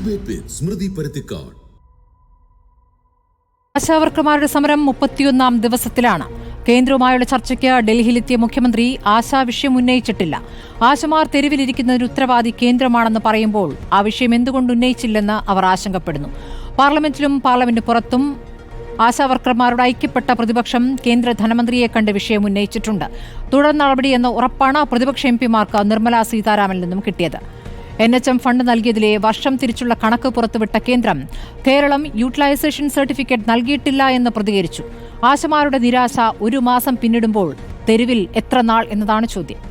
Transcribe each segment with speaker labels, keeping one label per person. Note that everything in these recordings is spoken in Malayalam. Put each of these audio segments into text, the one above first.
Speaker 1: Debate with Smruthi Paruthikad.
Speaker 2: ആശാവർക്കർമാരുടെ സമരം 31ാം ദിവസത്തിലാണ്. കേന്ദ്രവുമായുള്ള ചർച്ചയ്ക്ക് ഡൽഹിയിലെത്തിയ മുഖ്യമന്ത്രി ആശാ വിഷയം ഉന്നയിച്ചിട്ടില്ല. ആശമാർ തെരുവിലിരിക്കുന്നതിന് ഉത്തരവാദി കേന്ദ്രമാണെന്ന് പറയുമ്പോൾ ആ വിഷയം എന്തുകൊണ്ട് ഉന്നയിച്ചില്ലെന്ന് അവർ ആശങ്കപ്പെടുന്നു. പാർലമെന്റിലും പാർലമെന്റ് പുറത്തും ആശാവർക്കർമാരുടെ ഐക്യപ്പെട്ട പ്രതിപക്ഷം കേന്ദ്ര ധനമന്ത്രിയെ കണ്ട് വിഷയം ഉന്നയിച്ചിട്ടുണ്ട്. തുടർ നടപടി എന്ന ഉറപ്പാണ് പ്രതിപക്ഷ എംപിമാർക്ക് നിർമ്മലാ സീതാരാമനിൽ നിന്നും കിട്ടിയത്. NHM ഫണ്ട് നൽകിയതിലെ വർഷം തിരിച്ചുള്ള കണക്ക് പുറത്തുവിട്ട കേന്ദ്രം കേരളം യൂട്ടിലൈസേഷൻ സർട്ടിഫിക്കറ്റ് നൽകിയിട്ടില്ല എന്ന് പ്രതികരിച്ചു. ആശമാരുടെ നിരാശ 1 മാസം പിന്നിടുമ്പോൾ തെരുവിൽ എത്ര നാൾ എന്നതാണ് ചോദ്യം.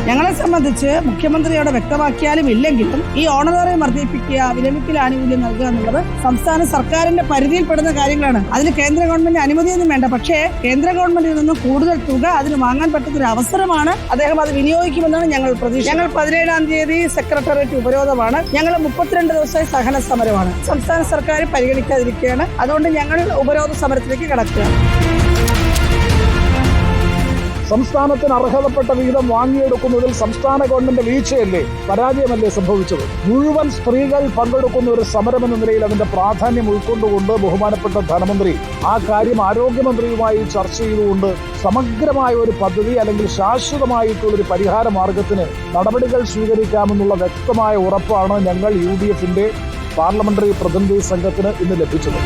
Speaker 3: ഞങ്ങളെ സംബന്ധിച്ച് മുഖ്യമന്ത്രിയോട് വ്യക്തമാക്കിയാലും ഇല്ലെങ്കിലും ഈ ഓണറേറിയം വർദ്ധിപ്പിക്കുക, വിരമിക്കൽ ആനുകൂല്യം നൽകുക എന്നുള്ളത് സംസ്ഥാന സർക്കാരിന്റെ പരിധിയിൽപ്പെടുന്ന കാര്യങ്ങളാണ്. അതിന് കേന്ദ്ര ഗവൺമെന്റ് അനുമതിയൊന്നും വേണ്ട. പക്ഷേ കേന്ദ്ര ഗവൺമെന്റിൽ നിന്നും കൂടുതൽ തുക അതിന് വാങ്ങാൻ പറ്റുന്ന ഒരു അവസരമാണ്. അദ്ദേഹം അത് വിനിയോഗിക്കുമെന്നാണ് ഞങ്ങൾ പ്രതീക്ഷ. ഞങ്ങൾ 17ാം തീയതി സെക്രട്ടേറിയറ്റ് ഉപരോധമാണ്. ഞങ്ങൾ 32 ദിവസമായി സഹന സമരമാണ്. സംസ്ഥാന സർക്കാർ പരിഗണിക്കാതിരിക്കുകയാണ്. അതുകൊണ്ട് ഞങ്ങൾ ഉപരോധ സമരത്തിലേക്ക് കടക്കുകയാണ്.
Speaker 4: സംസ്ഥാനത്തിന് അർഹതപ്പെട്ട വിഹിതം വാങ്ങിയെടുക്കുന്നതിൽ സംസ്ഥാന ഗവൺമെന്റ് വീഴ്ചയല്ലേ, പരാജയമല്ലേ സംഭവിച്ചത്? മുഴുവൻ സ്ത്രീകൾ പങ്കെടുക്കുന്ന ഒരു സമരമെന്ന നിലയിൽ അതിന്റെ പ്രാധാന്യം ഉൾക്കൊണ്ടുകൊണ്ട് ബഹുമാനപ്പെട്ട ധനമന്ത്രി ആ കാര്യം ആരോഗ്യമന്ത്രിയുമായി ചർച്ച ചെയ്തുകൊണ്ട് സമഗ്രമായ ഒരു പദ്ധതി അല്ലെങ്കിൽ ശാശ്വതമായിട്ടുള്ളൊരു പരിഹാര മാർഗത്തിന് നടപടികൾ സ്വീകരിക്കാമെന്നുള്ള വ്യക്തമായ ഉറപ്പാണ് ഞങ്ങൾ UDFന്റെ പാർലമെന്ററി പ്രതിനിധി സംഘത്തിന് ഇന്ന് ലഭിച്ചത്.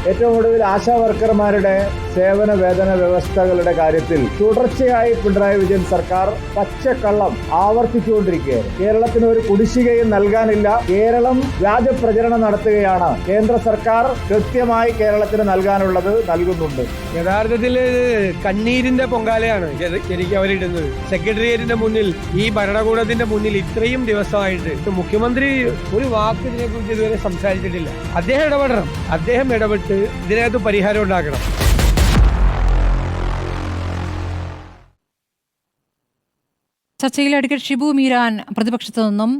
Speaker 5: ഏറ്റവും ഒടുവിൽ ആശാ വർക്കർമാരുടെ സേവന വേതന വ്യവസ്ഥകളുടെ കാര്യത്തിൽ തുടർച്ചയായി പിണറായി വിജയൻ സർക്കാർ പച്ചക്കള്ളം ആവർത്തിച്ചുകൊണ്ടിരിക്കുകയാണ്. കേരളത്തിന് ഒരു കുടിശ്ശികയും നൽകാനില്ല. കേരളം വ്യാജ പ്രചരണം നടത്തുകയാണ്. കേന്ദ്ര സർക്കാർ കൃത്യമായി കേരളത്തിന് നൽകാനുള്ളത് നൽകുന്നുണ്ട്.
Speaker 6: യഥാർത്ഥത്തിൽ കണ്ണീരിന്റെ പൊങ്കാലയാണ് ശരിക്കും അവരിടുന്നത്. സെക്രട്ടേറിയറ്റിന്റെ മുന്നിൽ, ഈ ഭരണകൂടത്തിന്റെ മുന്നിൽ ഇത്രയും ദിവസമായിട്ട് മുഖ്യമന്ത്രി ഒരു വാക്ക് ഇതിനെക്കുറിച്ച് ഇതുവരെ സംസാരിച്ചിട്ടില്ല. അദ്ദേഹം ഇടപെടണം. അദ്ദേഹം ഇടപെട്ട് ഇതിനകത്ത് പരിഹാരം ഉണ്ടാക്കണം.
Speaker 2: ചർച്ചയിൽ അഡ്വക്കേറ്റ് ഷിബു മീരാൻ പ്രതിപക്ഷത്തു നിന്നും,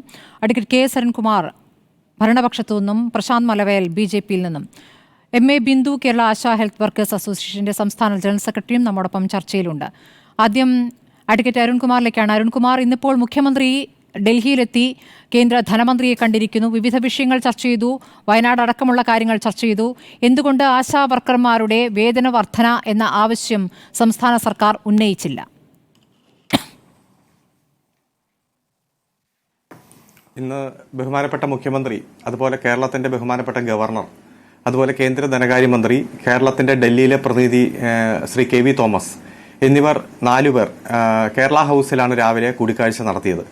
Speaker 2: അഡ്വക്കേറ്റ് KS അരുൺകുമാർ ഭരണപക്ഷത്തു നിന്നും, പ്രശാന്ത് മലവേൽ BJPയിൽ നിന്നും, MA Bindu Kerala ASHA health workers അസോസിയേഷന്റെ സംസ്ഥാന ജനറൽ സെക്രട്ടറിയും നമ്മോടൊപ്പം ചർച്ചയിലുണ്ട്. ആദ്യം അഡ്വക്കേറ്റ് അരുൺകുമാറിലേക്കാണ്. അരുൺകുമാർ, ഇന്നിപ്പോൾ മുഖ്യമന്ത്രി ഡൽഹിയിലെത്തി കേന്ദ്ര ധനമന്ത്രിയെ കണ്ടിരിക്കുന്നു. വിവിധ വിഷയങ്ങൾ ചർച്ച ചെയ്തു. വയനാട് അടക്കമുള്ള കാര്യങ്ങൾ ചർച്ച ചെയ്തു. എന്തുകൊണ്ട് ആശാ വർക്കർമാരുടെ വേതന വർധന എന്ന ആവശ്യം സംസ്ഥാന സർക്കാർ ഉന്നയിച്ചില്ല?
Speaker 7: ഇന്ന് ബഹുമാനപ്പെട്ട മുഖ്യമന്ത്രി, അതുപോലെ കേരളത്തിന്റെ ബഹുമാനപ്പെട്ട ഗവർണർ, അതുപോലെ കേന്ദ്ര ധനകാര്യമന്ത്രി, കേരളത്തിന്റെ ഡൽഹിയിലെ പ്രതിനിധി ശ്രീ KV തോമസ് എന്നിവർ 4 പേർ കേരള ഹൗസിലാണ് രാവിലെ കൂടിക്കാഴ്ച നടത്തിയത്.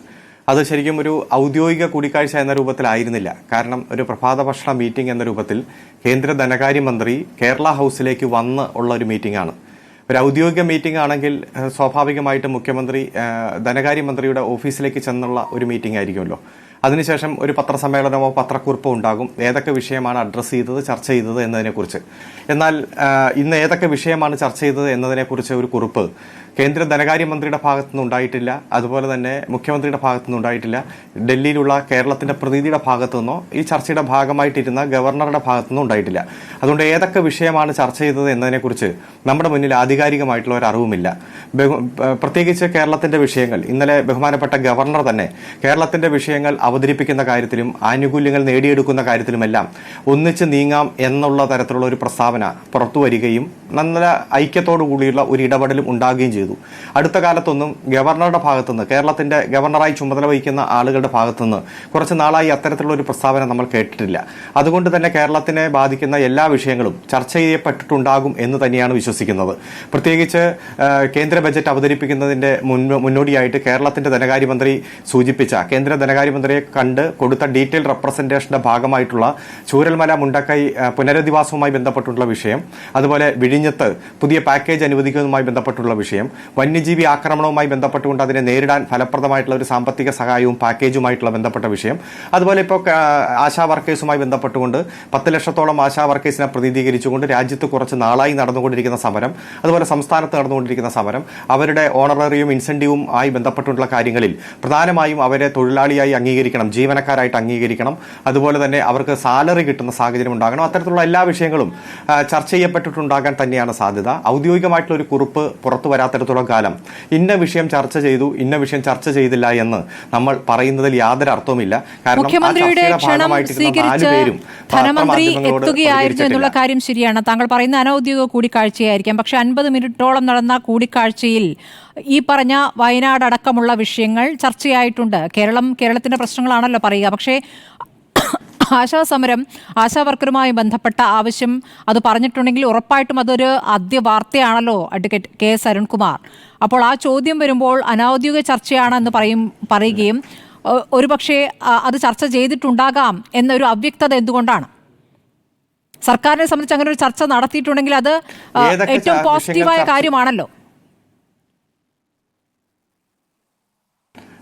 Speaker 7: അത് ശരിക്കും ഒരു ഔദ്യോഗിക കൂടിക്കാഴ്ച എന്ന രൂപത്തിലായിരുന്നില്ല. കാരണം ഒരു പ്രഭാത ഭക്ഷണ മീറ്റിംഗ് എന്ന രൂപത്തിൽ കേന്ദ്ര ധനകാര്യമന്ത്രി കേരള ഹൗസിലേക്ക് വന്ന് ഉള്ള ഒരു മീറ്റിംഗ് ആണ്. ഒരു ഔദ്യോഗിക മീറ്റിംഗ് ആണെങ്കിൽ സ്വാഭാവികമായിട്ടും മുഖ്യമന്ത്രി ധനകാര്യമന്ത്രിയുടെ ഓഫീസിലേക്ക് ചെന്നുള്ള ഒരു മീറ്റിംഗ് ആയിരിക്കുമല്ലോ. അതിനുശേഷം ഒരു പത്രസമ്മേളനമോ പത്രക്കുറിപ്പോ ഉണ്ടാകും, ഏതൊക്കെ വിഷയമാണ് അഡ്രസ്സ് ചെയ്തത്, ചർച്ച ചെയ്തത് എന്നതിനെക്കുറിച്ച്. എന്നാൽ ഇന്ന് ഏതൊക്കെ വിഷയമാണ് ചർച്ച ചെയ്തത് എന്നതിനെക്കുറിച്ച് ഒരു കുറിപ്പ് കേന്ദ്ര ധനകാര്യമന്ത്രിയുടെ ഭാഗത്തുനിന്ന് ഉണ്ടായിട്ടില്ല. അതുപോലെ തന്നെ മുഖ്യമന്ത്രിയുടെ ഭാഗത്തുനിന്ന് ഉണ്ടായിട്ടില്ല. ഡൽഹിയിലുള്ള കേരളത്തിന്റെ പ്രതിനിധിയുടെ ഭാഗത്തു നിന്നോ ഈ ചർച്ചയുടെ ഭാഗമായിട്ടിരുന്ന ഗവർണറുടെ ഭാഗത്തുനിന്നും ഉണ്ടായിട്ടില്ല. അതുകൊണ്ട് ഏതൊക്കെ വിഷയമാണ് ചർച്ച ചെയ്തത് എന്നതിനെക്കുറിച്ച് നമ്മുടെ മുന്നിൽ ആധികാരികമായിട്ടുള്ള ഒരു അറിവുമില്ല. പ്രത്യേകിച്ച് കേരളത്തിന്റെ വിഷയങ്ങൾ ഇന്നലെ ബഹുമാനപ്പെട്ട ഗവർണർ തന്നെ കേരളത്തിന്റെ വിഷയങ്ങൾ അവതരിപ്പിക്കുന്ന കാര്യത്തിലും ആനുകൂല്യങ്ങൾ നേടിയെടുക്കുന്ന കാര്യത്തിലുമെല്ലാം ഒന്നിച്ച് നീങ്ങാം എന്നുള്ള തരത്തിലുള്ള ഒരു പ്രസ്താവന പുറത്തു വരികയും നല്ല ഐക്യത്തോടു കൂടിയുള്ള ഒരു ഇടപെടലും ഉണ്ടാകുകയും ചെയ്തു. അടുത്ത കാലത്തൊന്നും ഗവർണറുടെ ഭാഗത്തുനിന്ന്, കേരളത്തിന്റെ ഗവർണറായി ചുമതല വഹിക്കുന്ന ആളുകളുടെ ഭാഗത്തുനിന്ന് കുറച്ച് നാളായി അത്തരത്തിലുള്ള ഒരു പ്രസ്താവന നമ്മൾ കേട്ടിട്ടില്ല. അതുകൊണ്ട് തന്നെ കേരളത്തിനെ ബാധിക്കുന്ന എല്ലാ വിഷയങ്ങളും ചർച്ച ചെയ്യപ്പെട്ടിട്ടുണ്ടാകും എന്ന് തന്നെയാണ് വിശ്വസിക്കുന്നത്. പ്രത്യേകിച്ച് കേന്ദ്ര ബജറ്റ് അവതരിപ്പിക്കുന്നതിന്റെ മുന്നോടിയായിട്ട് കേരളത്തിന്റെ ധനകാര്യമന്ത്രി സൂചിപ്പിച്ച, കേന്ദ്ര ധനകാര്യമന്ത്രിയെ കണ്ട് കൊടുത്ത ഡീറ്റെയിൽ റെപ്രസെന്റേഷന്റെ ഭാഗമായിട്ടുള്ള ചൂരൽമല മുണ്ടക്കൈ പുനരധിവാസവുമായി ബന്ധപ്പെട്ടുള്ള വിഷയം, അതുപോലെ വിഴിഞ്ഞത്ത് പുതിയ പാക്കേജ് അനുവദിക്കുന്നതുമായി ബന്ധപ്പെട്ടുള്ള വിഷയം, വന്യജീവി ആക്രമണവുമായി ബന്ധപ്പെട്ടുകൊണ്ട് അതിനെ നേരിടാൻ ഫലപ്രദമായിട്ടുള്ള ഒരു സാമ്പത്തിക സഹായവും പാക്കേജുമായിട്ടുള്ള ബന്ധപ്പെട്ട വിഷയം, അതുപോലെ ഇപ്പോൾ ആശാ വർക്കേഴ്സുമായി ബന്ധപ്പെട്ടുകൊണ്ട് 10 ലക്ഷത്തോളം ആശാ വർക്കേഴ്സിനെ പ്രതിനിധീകരിച്ചുകൊണ്ട് രാജ്യത്ത് കുറച്ച് നാളായി നടന്നുകൊണ്ടിരിക്കുന്ന സമരം, അതുപോലെ സംസ്ഥാനത്ത് നടന്നുകൊണ്ടിരിക്കുന്ന സമരം, അവരുടെ ഓണററിയും ഇൻസെന്റീവും ആയി ബന്ധപ്പെട്ടുള്ള കാര്യങ്ങളിൽ പ്രധാനമായും അവരെ തൊഴിലാളിയായി അംഗീകരിച്ചു അംഗീകരിക്കണം, ജീവനക്കാരായിട്ട് അംഗീകരിക്കണം, അതുപോലെ തന്നെ അവർക്ക് സാലറി കിട്ടുന്ന സാഹചര്യം ഉണ്ടാകണം. അത്തരത്തിലുള്ള എല്ലാ വിഷയങ്ങളും ചർച്ച ചെയ്യപ്പെട്ടിട്ടുണ്ടാകാൻ തന്നെയാണ് സാധ്യത. ഔദ്യോഗികമായിട്ടുള്ള ഒരു കുറിപ്പ് പുറത്തു വരാത്തിടത്തോളം കാലം ഇന്ന വിഷയം ചർച്ച ചെയ്തു, ഇന്ന വിഷയം ചർച്ച ചെയ്തില്ല എന്ന് നമ്മൾ പറയുന്നതിൽ യാതൊരു അർത്ഥവുമില്ല. കാരണം
Speaker 2: മുഖ്യമന്ത്രിയുടെ ക്ഷണം സ്വീകരിച്ച് ധനമന്ത്രി എത്തുകയായിരുന്നു എന്നുള്ള കാര്യം ശരിയാണ്. താങ്കൾ പറയുന്ന അനൌദ്യോഗിക കൂടിക്കാഴ്ചയായിരിക്കാം. പക്ഷെ 50 മിനിറ്റോളം നടന്ന കൂടിക്കാഴ്ചയിൽ ഈ പറഞ്ഞ വയനാട് അടക്കമുള്ള വിഷയങ്ങൾ ചർച്ചയായിട്ടുണ്ട്. കേരളത്തിന്റെ പ്രശ്നങ്ങളാണല്ലോ പറയുക. പക്ഷേ ആശാസമരം, ആശാവർക്കറുമായി ബന്ധപ്പെട്ട ആവശ്യം അത് പറഞ്ഞിട്ടുണ്ടെങ്കിൽ ഉറപ്പായിട്ടും അതൊരു ആദ്യ വാർത്തയാണല്ലോ അഡ്വക്കേറ്റ് KS അരുൺകുമാർ. അപ്പോൾ ആ ചോദ്യം വരുമ്പോൾ അനൌദ്യോഗിക ചർച്ചയാണെന്ന് പറയുകയും ഒരുപക്ഷെ അത് ചർച്ച ചെയ്തിട്ടുണ്ടാകാം എന്നൊരു അവ്യക്തത എന്തുകൊണ്ടാണ്? സർക്കാരിനെ സംബന്ധിച്ച് അങ്ങനെ ഒരു ചർച്ച നടത്തിയിട്ടുണ്ടെങ്കിൽ അത് ഏറ്റവും പോസിറ്റീവായ കാര്യമാണല്ലോ.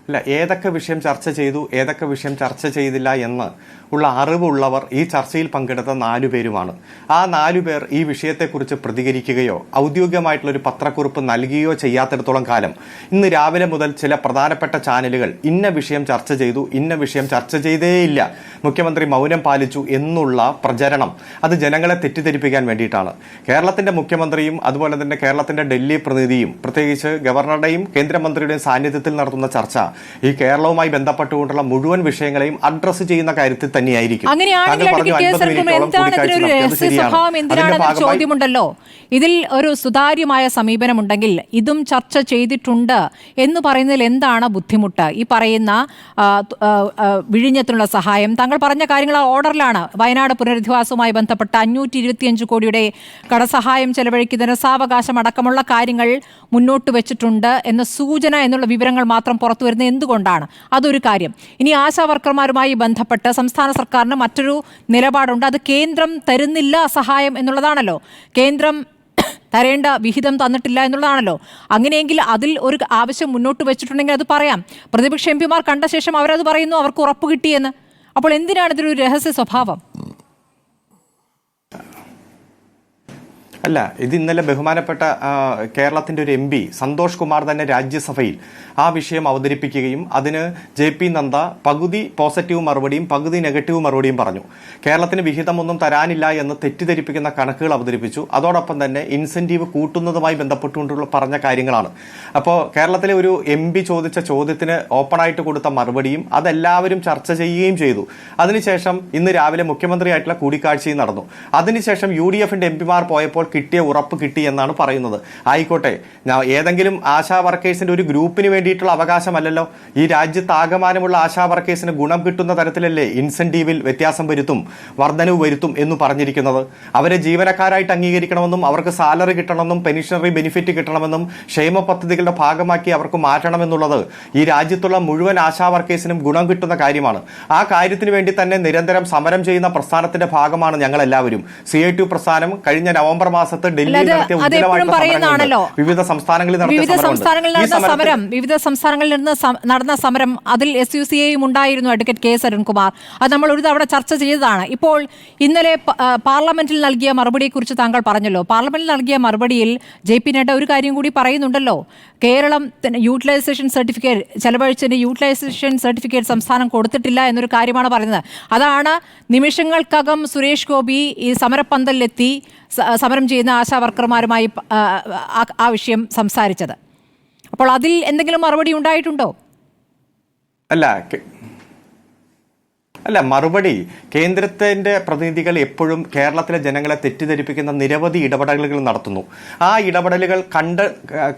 Speaker 7: അല്ല, ഏതൊക്കെ വിഷയം ചർച്ച ചെയ്തു, ഏതൊക്കെ വിഷയം ചർച്ച ചെയ്തില്ല എന്ന് ഉള്ള അറിവുള്ളവർ ഈ ചർച്ചയിൽ പങ്കെടുത്ത 4 പേരുമാണ്. ആ 4 പേർ ഈ വിഷയത്തെക്കുറിച്ച് പ്രതികരിക്കുകയോ ഔദ്യോഗികമായിട്ടുള്ള ഒരു പത്രക്കുറിപ്പ് നൽകുകയോ ചെയ്യാത്തിടത്തോളം കാലം ഇന്ന് രാവിലെ മുതൽ ചില പ്രധാനപ്പെട്ട ചാനലുകൾ ഇന്ന വിഷയം ചർച്ച ചെയ്തു, ഇന്ന വിഷയം ചർച്ച ചെയ്തേയില്ല, മുഖ്യമന്ത്രി മൗനം പാലിച്ചു എന്നുള്ള പ്രചരണം അത് ജനങ്ങളെ തെറ്റിദ്ധരിപ്പിക്കാൻ വേണ്ടിയിട്ടാണ്. കേരളത്തിന്റെ മുഖ്യമന്ത്രിയും അതുപോലെ തന്നെ കേരളത്തിന്റെ ഡൽഹി പ്രതിനിധിയും പ്രത്യേകിച്ച് ഗവർണറുടെയും കേന്ദ്രമന്ത്രിയുടെയും സാന്നിധ്യത്തിൽ നടത്തുന്ന ചർച്ച ഈ കേരളവുമായി ബന്ധപ്പെട്ടുകൊണ്ടുള്ള മുഴുവൻ വിഷയങ്ങളെയും അഡ്രസ് ചെയ്യുന്ന കാര്യത്തിൽ തന്നെയായിരിക്കും.
Speaker 2: ചോദ്യമുണ്ടല്ലോ, ഇതിൽ ഒരു സുതാര്യമായ സമീപനമുണ്ടെങ്കിൽ ഇതും ചർച്ച ചെയ്തിട്ടുണ്ട് എന്ന് പറയുന്നതിൽ എന്താണ് ബുദ്ധിമുട്ട്? ഈ പറയുന്ന വിഴിഞ്ഞത്തിനുള്ള സഹായം, താങ്കൾ പറഞ്ഞ കാര്യങ്ങൾ ആ ഓർഡറിലാണ്. വയനാട് പുനരധിവാസവുമായി ബന്ധപ്പെട്ട 525 കോടിയുടെ കടസഹായം ചെലവഴിക്കുന്നതിന് സാവകാശം അടക്കമുള്ള കാര്യങ്ങൾ മുന്നോട്ട് വെച്ചിട്ടുണ്ട് എന്ന സൂചന എന്നുള്ള വിവരങ്ങൾ മാത്രം പുറത്തു വരുന്നത് എന്തുകൊണ്ടാണ്? അതൊരു കാര്യം. ഇനി ആശാവർക്കർമാരുമായി ബന്ധപ്പെട്ട് സംസ്ഥാന സർക്കാരിന് മറ്റൊരു നിലപാടുണ്ട്. അത് കേന്ദ്രം തരുന്നില്ല സഹായം എന്നുള്ളതാണല്ലോ. കേന്ദ്രം തരേണ്ട വിഹിതം തന്നിട്ടില്ല എന്നുള്ളതാണല്ലോ. അങ്ങനെയെങ്കിൽ അതിൽ ഒരു ആവശ്യം മുന്നോട്ട് വെച്ചിട്ടുണ്ടെങ്കിൽ അത് പറയാം. പ്രതിപക്ഷ എംപിമാർ കണ്ട ശേഷം അവരത് പറയുന്നു, അവർക്ക് ഉറപ്പ് കിട്ടിയെന്ന്. അപ്പോൾ എന്തിനാണ് ഇതൊരു രഹസ്യ സ്വഭാവം?
Speaker 7: അല്ല, ഇത് ഇന്നലെ ബഹുമാനപ്പെട്ട കേരളത്തിന്റെ ഒരു MP സന്തോഷ് കുമാർ തന്നെ രാജ്യസഭയിൽ ആ വിഷയം അവതരിപ്പിക്കുകയും അതിന് JP നദ്ദ പകുതി പോസിറ്റീവ് മറുപടിയും പകുതി നെഗറ്റീവ് മറുപടിയും പറഞ്ഞു. കേരളത്തിന് വിഹിതമൊന്നും തരാനില്ല എന്ന് തെറ്റിദ്ധരിപ്പിക്കുന്ന കണക്കുകൾ അവതരിപ്പിച്ചു. അതോടൊപ്പം തന്നെ ഇൻസെന്റീവ് കൂട്ടുന്നതുമായി ബന്ധപ്പെട്ടുകൊണ്ടുള്ള പറഞ്ഞ കാര്യങ്ങളാണ്. അപ്പോൾ കേരളത്തിലെ ഒരു MP ചോദിച്ച ചോദ്യത്തിന് ഓപ്പണായിട്ട് കൊടുത്ത മറുപടിയും അതെല്ലാവരും ചർച്ച ചെയ്യുകയും ചെയ്തു. അതിനുശേഷം ഇന്ന് രാവിലെ മുഖ്യമന്ത്രിയായിട്ടുള്ള കൂടിക്കാഴ്ചയും നടന്നു. അതിനുശേഷം UDFന്റെ MPമാർ പോയപ്പോൾ കിട്ടിയ ഉറപ്പ് കിട്ടി എന്നാണ് പറയുന്നത്. ആയിക്കോട്ടെ, ഏതെങ്കിലും ആശാ വർക്കേഴ്സിന്റെ ഒരു ഗ്രൂപ്പിന് വേണ്ടിയിട്ടുള്ള അവകാശമല്ലല്ലോ. ഈ രാജ്യത്താകമാനമുള്ള ആശാ വർക്കേഴ്സിന് ഗുണം കിട്ടുന്ന തരത്തിലല്ലേ ഇൻസെന്റീവിൽ വ്യത്യാസം വരുത്തും, വർധനവ് വരുത്തും എന്ന് പറഞ്ഞിരിക്കുന്നത്. അവരെ ജീവനക്കാരായിട്ട് അംഗീകരിക്കണമെന്നും അവർക്ക് സാലറി കിട്ടണമെന്നും പെൻഷനറി ബെനിഫിറ്റ് കിട്ടണമെന്നും ക്ഷേമ പദ്ധതികളുടെ ഭാഗമാക്കി അവർക്ക് മാറ്റണമെന്നുള്ളത് ഈ രാജ്യത്തുള്ള മുഴുവൻ ആശാ വർക്കേഴ്സിനും ഗുണം കിട്ടുന്ന കാര്യമാണ്. ആ കാര്യത്തിന് വേണ്ടി തന്നെ നിരന്തരം സമരം ചെയ്യുന്ന പ്രസ്ഥാനത്തിന്റെ ഭാഗമാണ് ഞങ്ങളെല്ലാവരും. CITU പ്രസ്ഥാനം കഴിഞ്ഞ നവംബർ മാസത്തിൽ ഡൽഹിയിൽ വിവിധ സംസ്ഥാനങ്ങളിൽ
Speaker 2: നടന്ന സമരം, അതിൽ SUCAയും ഉണ്ടായിരുന്നു. അഡ്വക്കേറ്റ് KS അരുൺകുമാർ, അത് നമ്മൾ ഒരു തവണ ചർച്ച ചെയ്തതാണ്. ഇപ്പോൾ ഇന്നലെ പാർലമെന്റിൽ നൽകിയ മറുപടിയെക്കുറിച്ച് താങ്കൾ പറഞ്ഞല്ലോ. പാർലമെന്റിൽ നൽകിയ മറുപടിയിൽ JP നഡ്ഡ ഒരു കാര്യം കൂടി പറയുന്നുണ്ടല്ലോ. കേരളം യൂട്ടിലൈസേഷൻ സർട്ടിഫിക്കറ്റ് ചെലവഴിച്ചതിന്റെ യൂട്ടിലൈസേഷൻ സർട്ടിഫിക്കറ്റ് സംസ്ഥാനം കൊടുത്തിട്ടില്ല എന്നൊരു കാര്യമാണ് പറയുന്നത്. അതാണ് നിമിഷങ്ങൾക്കകം സുരേഷ് ഗോപി ഈ സമരപ്പന്തലിലെത്തി സമരം ചെയ്യുന്ന ആശാ വർക്കർമാരുമായി ആ വിഷയം സംസാരിച്ചത്. അപ്പോൾ അതിൽ എന്തെങ്കിലും മറുപടി ഉണ്ടായിട്ടുണ്ടോ?
Speaker 7: അല്ല, മറുപടി കേന്ദ്രത്തിന്റെ പ്രതിനിധികൾ എപ്പോഴും കേരളത്തിലെ ജനങ്ങളെ തെറ്റിദ്ധരിപ്പിക്കുന്ന നിരവധി ഇടപെടലുകൾ നടത്തുന്നു. ആ ഇടപെടലുകൾ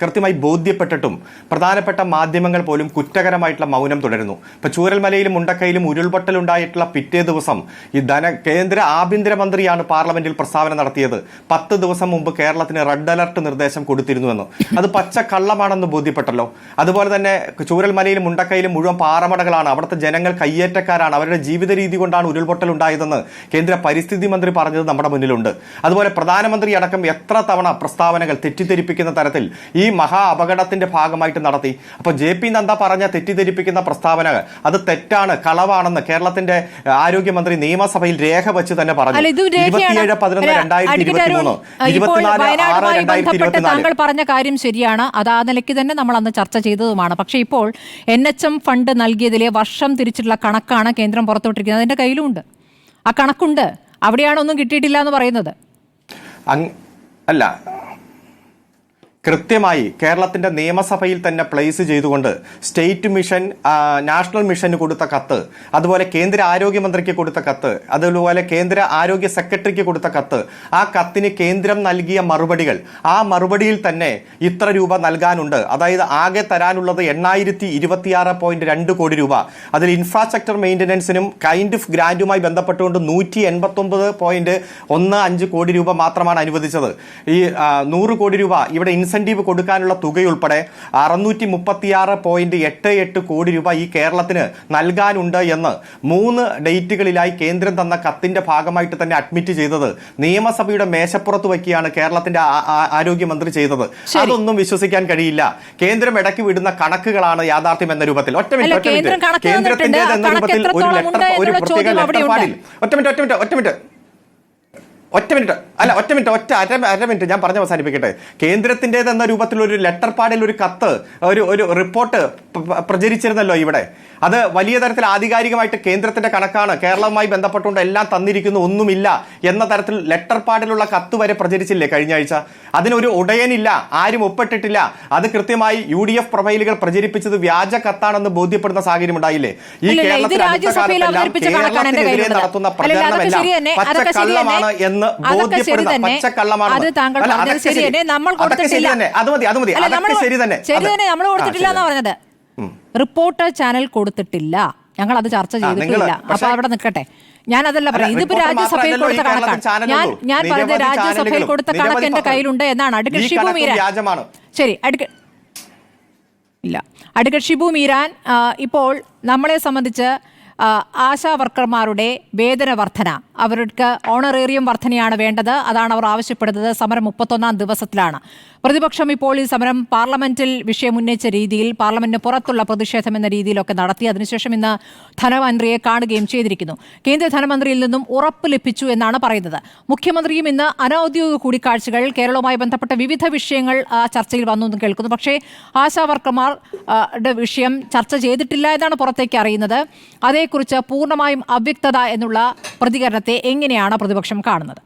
Speaker 7: കൃത്യമായി ബോധ്യപ്പെട്ടിട്ടും പ്രധാനപ്പെട്ട മാധ്യമങ്ങൾ പോലും കുറ്റകരമായിട്ടുള്ള മൗനം തുടരുന്നു. ഇപ്പൊ ചൂരൽമലയിലും മുണ്ടക്കയിലും ഉരുൾപൊട്ടലുണ്ടായിട്ടുള്ള പിറ്റേ ദിവസം ഈ കേന്ദ്ര ആഭ്യന്തരമന്ത്രിയാണ് പാർലമെന്റിൽ പ്രസ്താവന നടത്തിയത്. 10 ദിവസം മുമ്പ് കേരളത്തിന് റെഡ് അലർട്ട് നിർദ്ദേശം കൊടുത്തിരുന്നുവെന്ന്. അത് പച്ചക്കള്ളമാണെന്ന് ബോധ്യപ്പെട്ടല്ലോ. അതുപോലെ തന്നെ ചൂരൽമലയിലും മുണ്ടക്കയിലും മുഴുവൻ പാറമടകളാണ്, അവിടുത്തെ ജനങ്ങൾ കയ്യേറ്റക്കാരാണ്, അവരുടെ ജീവിത രീതി കൊണ്ടാണ് ഉരുൾപൊട്ടൽ ഉണ്ടായതെന്ന് കേന്ദ്ര പരിസ്ഥിതി മന്ത്രി പറഞ്ഞത് നമ്മുടെ മുന്നിലുണ്ട്. അതുപോലെ പ്രധാനമന്ത്രി അടക്കം എത്ര തവണ പ്രസ്താവനകൾ തെറ്റിദ്ധരിപ്പിക്കുന്ന തരത്തിൽ ഈ മഹാ അപകടത്തിന്റെ ഭാഗമായിട്ട് നടത്തി. അപ്പോൾ JP നദ്ദ പറഞ്ഞ തെറ്റിദ്ധരിപ്പിക്കുന്ന പ്രസ്താവനകൾ അത് തെറ്റാണ്, കളവാണെന്ന് കേരളത്തിന്റെ ആരോഗ്യമന്ത്രി നിയമസഭയിൽ രേഖ വെച്ച് തന്നെ പറഞ്ഞു. 27/11/2023
Speaker 2: താങ്കൾ പറഞ്ഞ കാര്യം ശരിയാണ്. അത് ആ നിലയ്ക്ക് തന്നെ നമ്മൾ അന്ന് ചർച്ച ചെയ്തതുമാണ്. പക്ഷേ ഇപ്പോൾ NHM ഫണ്ട് നൽകിയതിലെ വർഷം തിരിച്ചിട്ടുള്ള കണക്കാണ് കേന്ദ്രം പുറത്തുവിട്ടിരിക്കുന്നത്. അതിന്റെ കയ്യിലുണ്ട്, ആ കണക്കുണ്ട്. അവിടെയാണ് ഒന്നും കിട്ടിയിട്ടില്ല എന്ന് പറയുന്നത്.
Speaker 7: അല്ല, കൃത്യമായി കേരളത്തിന്റെ നിയമസഭയിൽ തന്നെ പ്ലേസ് ചെയ്തുകൊണ്ട് സ്റ്റേറ്റ് മിഷൻ, നാഷണൽ മിഷന് കൊടുത്ത കത്ത്, അതുപോലെ കേന്ദ്ര ആരോഗ്യമന്ത്രിക്ക് കൊടുത്ത കത്ത്, അതുപോലെ കേന്ദ്ര ആരോഗ്യ സെക്രട്ടറിക്ക് കൊടുത്ത കത്ത്, ആ കത്തിന് കേന്ദ്രം നൽകിയ മറുപടികൾ, ആ മറുപടിയിൽ തന്നെ ഇത്ര രൂപ നൽകാനുണ്ട്, അതായത് ആകെ തരാനുള്ളത് 826.2 കോടി രൂപ. അതിൽ ഇൻഫ്രാസ്ട്രക്ചർ മെയിൻ്റനൻസിനും കൈൻഡ് ഓഫ് ഗ്രാന്റുമായി ബന്ധപ്പെട്ടുകൊണ്ട് 189.15 കോടി രൂപ മാത്രമാണ് അനുവദിച്ചത്. ഈ 100 കോടി രൂപ ഇവിടെ ഇൻസെന്റീവ് കൊടുക്കാനുള്ള തുകയുൾപ്പെടെ 636.88 കോടി രൂപ ഈ കേരളത്തിന് നൽകാനുണ്ട് എന്ന് 3 ഡേറ്റുകളിലായി കേന്ദ്രം തന്ന കത്തിന്റെ ഭാഗമായിട്ട് തന്നെ അഡ്മിറ്റ് ചെയ്തത് നിയമസഭയുടെ മേശപ്പുറത്ത് വയ്ക്കുകയാണ് കേരളത്തിന്റെ ആരോഗ്യമന്ത്രി ചെയ്തത്. അതൊന്നും വിശ്വസിക്കാൻ കഴിയില്ല. കേന്ദ്രം ഇടയ്ക്ക് വിടുന്ന കണക്കുകളാണ് യാഥാർത്ഥ്യം എന്ന രൂപത്തിൽ. ഒറ്റ മിനിറ്റ് കേന്ദ്രത്തിന്റേത് എന്ന രൂപത്തിൽ ഒരു പ്രത്യേക ലെറ്റർ പാടിൽ അര മിനിറ്റ് ഞാൻ പറഞ്ഞ് അവസാനിപ്പിക്കട്ടെ. കേന്ദ്രത്തിൻ്റെത് എന്ന രൂപത്തിൽ ഒരു ലെറ്റർ പാഡിൽ ഒരു കത്ത്, ഒരു റിപ്പോർട്ട് പ്രചരിച്ചിരുന്നല്ലോ ഇവിടെ. അത് വലിയ തരത്തിൽ ആധികാരികമായിട്ട് കേന്ദ്രത്തിന്റെ കണക്കാണ്, കേരളവുമായി ബന്ധപ്പെട്ടുകൊണ്ട് എല്ലാം തന്നിരിക്കുന്നു, ഒന്നുമില്ല എന്ന തരത്തിൽ ലെറ്റർ പാഡിലുള്ള കത്ത് വരെ പ്രചരിച്ചില്ലേ കഴിഞ്ഞ ആഴ്ച? അതിനൊരു ഉടയനില്ല, ആരും ഒപ്പിട്ടിട്ടില്ല. അത് കൃത്യമായി UDF പ്രൊഫൈലുകൾ പ്രചരിപ്പിച്ചത് വ്യാജ കത്താണെന്ന് ബോധ്യപ്പെടുന്ന സാഹചര്യം ഉണ്ടായില്ലേ? ഈ കേരളത്തിൽ അടുത്ത കാലത്തെല്ലാം കേരളത്തിനെതിരെ നടത്തുന്ന പ്രചരണമെല്ലാം പച്ചക്കള്ളമാണ് എന്ന് ബോധ്യപ്പെടുന്ന പച്ചക്കള്ളമാണ്.
Speaker 2: റിപ്പോർട്ട് ചാനൽ കൊടുത്തിട്ടില്ല, ഞങ്ങൾ അത് ചർച്ച ചെയ്തിട്ടില്ല. അപ്പൊ അവിടെ നിൽക്കട്ടെ, ഞാൻ അതല്ല പറയാം. ഇതിപ്പോ രാജ്യസഭയിൽ കൊടുത്ത കണക്കാണ്. ഞാൻ പറഞ്ഞത് രാജ്യസഭയിൽ കൊടുത്ത കണക്ക് എന്റെ കയ്യിലുണ്ട് എന്നാണ്. അഡ്വക്കേറ്റ് ഷിബു മീരാൻ, ശരി, അഡ്വക്കേറ്റ് ഷിബു മീരാൻ, ഇപ്പോൾ നമ്മളെ സംബന്ധിച്ച് ആശാ വർക്കർമാരുടെ വേതന വർധന, അവർക്ക് ഓണറേറിയം വർധനയാണ് വേണ്ടത്. അതാണ് അവർ ആവശ്യപ്പെടുന്നത്. സമരം 31-ാം ദിവസത്തിലാണ്. പ്രതിപക്ഷം ഇപ്പോൾ ഈ സമരം പാർലമെന്റിൽ വിഷയം ഉന്നയിച്ച രീതിയിൽ, പാർലമെന്റിന് പുറത്തുള്ള പ്രതിഷേധം എന്ന രീതിയിലൊക്കെ നടത്തി. അതിനുശേഷം ഇന്ന് ധനമന്ത്രിയെ കാണുകയും ചെയ്തിരിക്കുന്നു. കേന്ദ്ര ധനമന്ത്രിയിൽ നിന്നും ഉറപ്പ് ലഭിച്ചു എന്നാണ് പറയുന്നത്. മുഖ്യമന്ത്രിയും ഇന്ന് അനൌദ്യോഗിക കൂടിക്കാഴ്ചകൾ, കേരളവുമായി ബന്ധപ്പെട്ട വിവിധ വിഷയങ്ങൾ ചർച്ചയിൽ വന്നു എന്ന് കേൾക്കുന്നു. പക്ഷേ ആശാ വർക്കർമാരുടെ വിഷയം ചർച്ച ചെയ്തിട്ടില്ല എന്നാണ് പുറത്തേക്ക് അറിയുന്നത്. അതേക്കുറിച്ച് പൂർണ്ണമായും അവ്യക്തത എന്നുള്ള പ്രതികരണത്തെ എങ്ങനെയാണ് പ്രതിപക്ഷം കാണുന്നത്?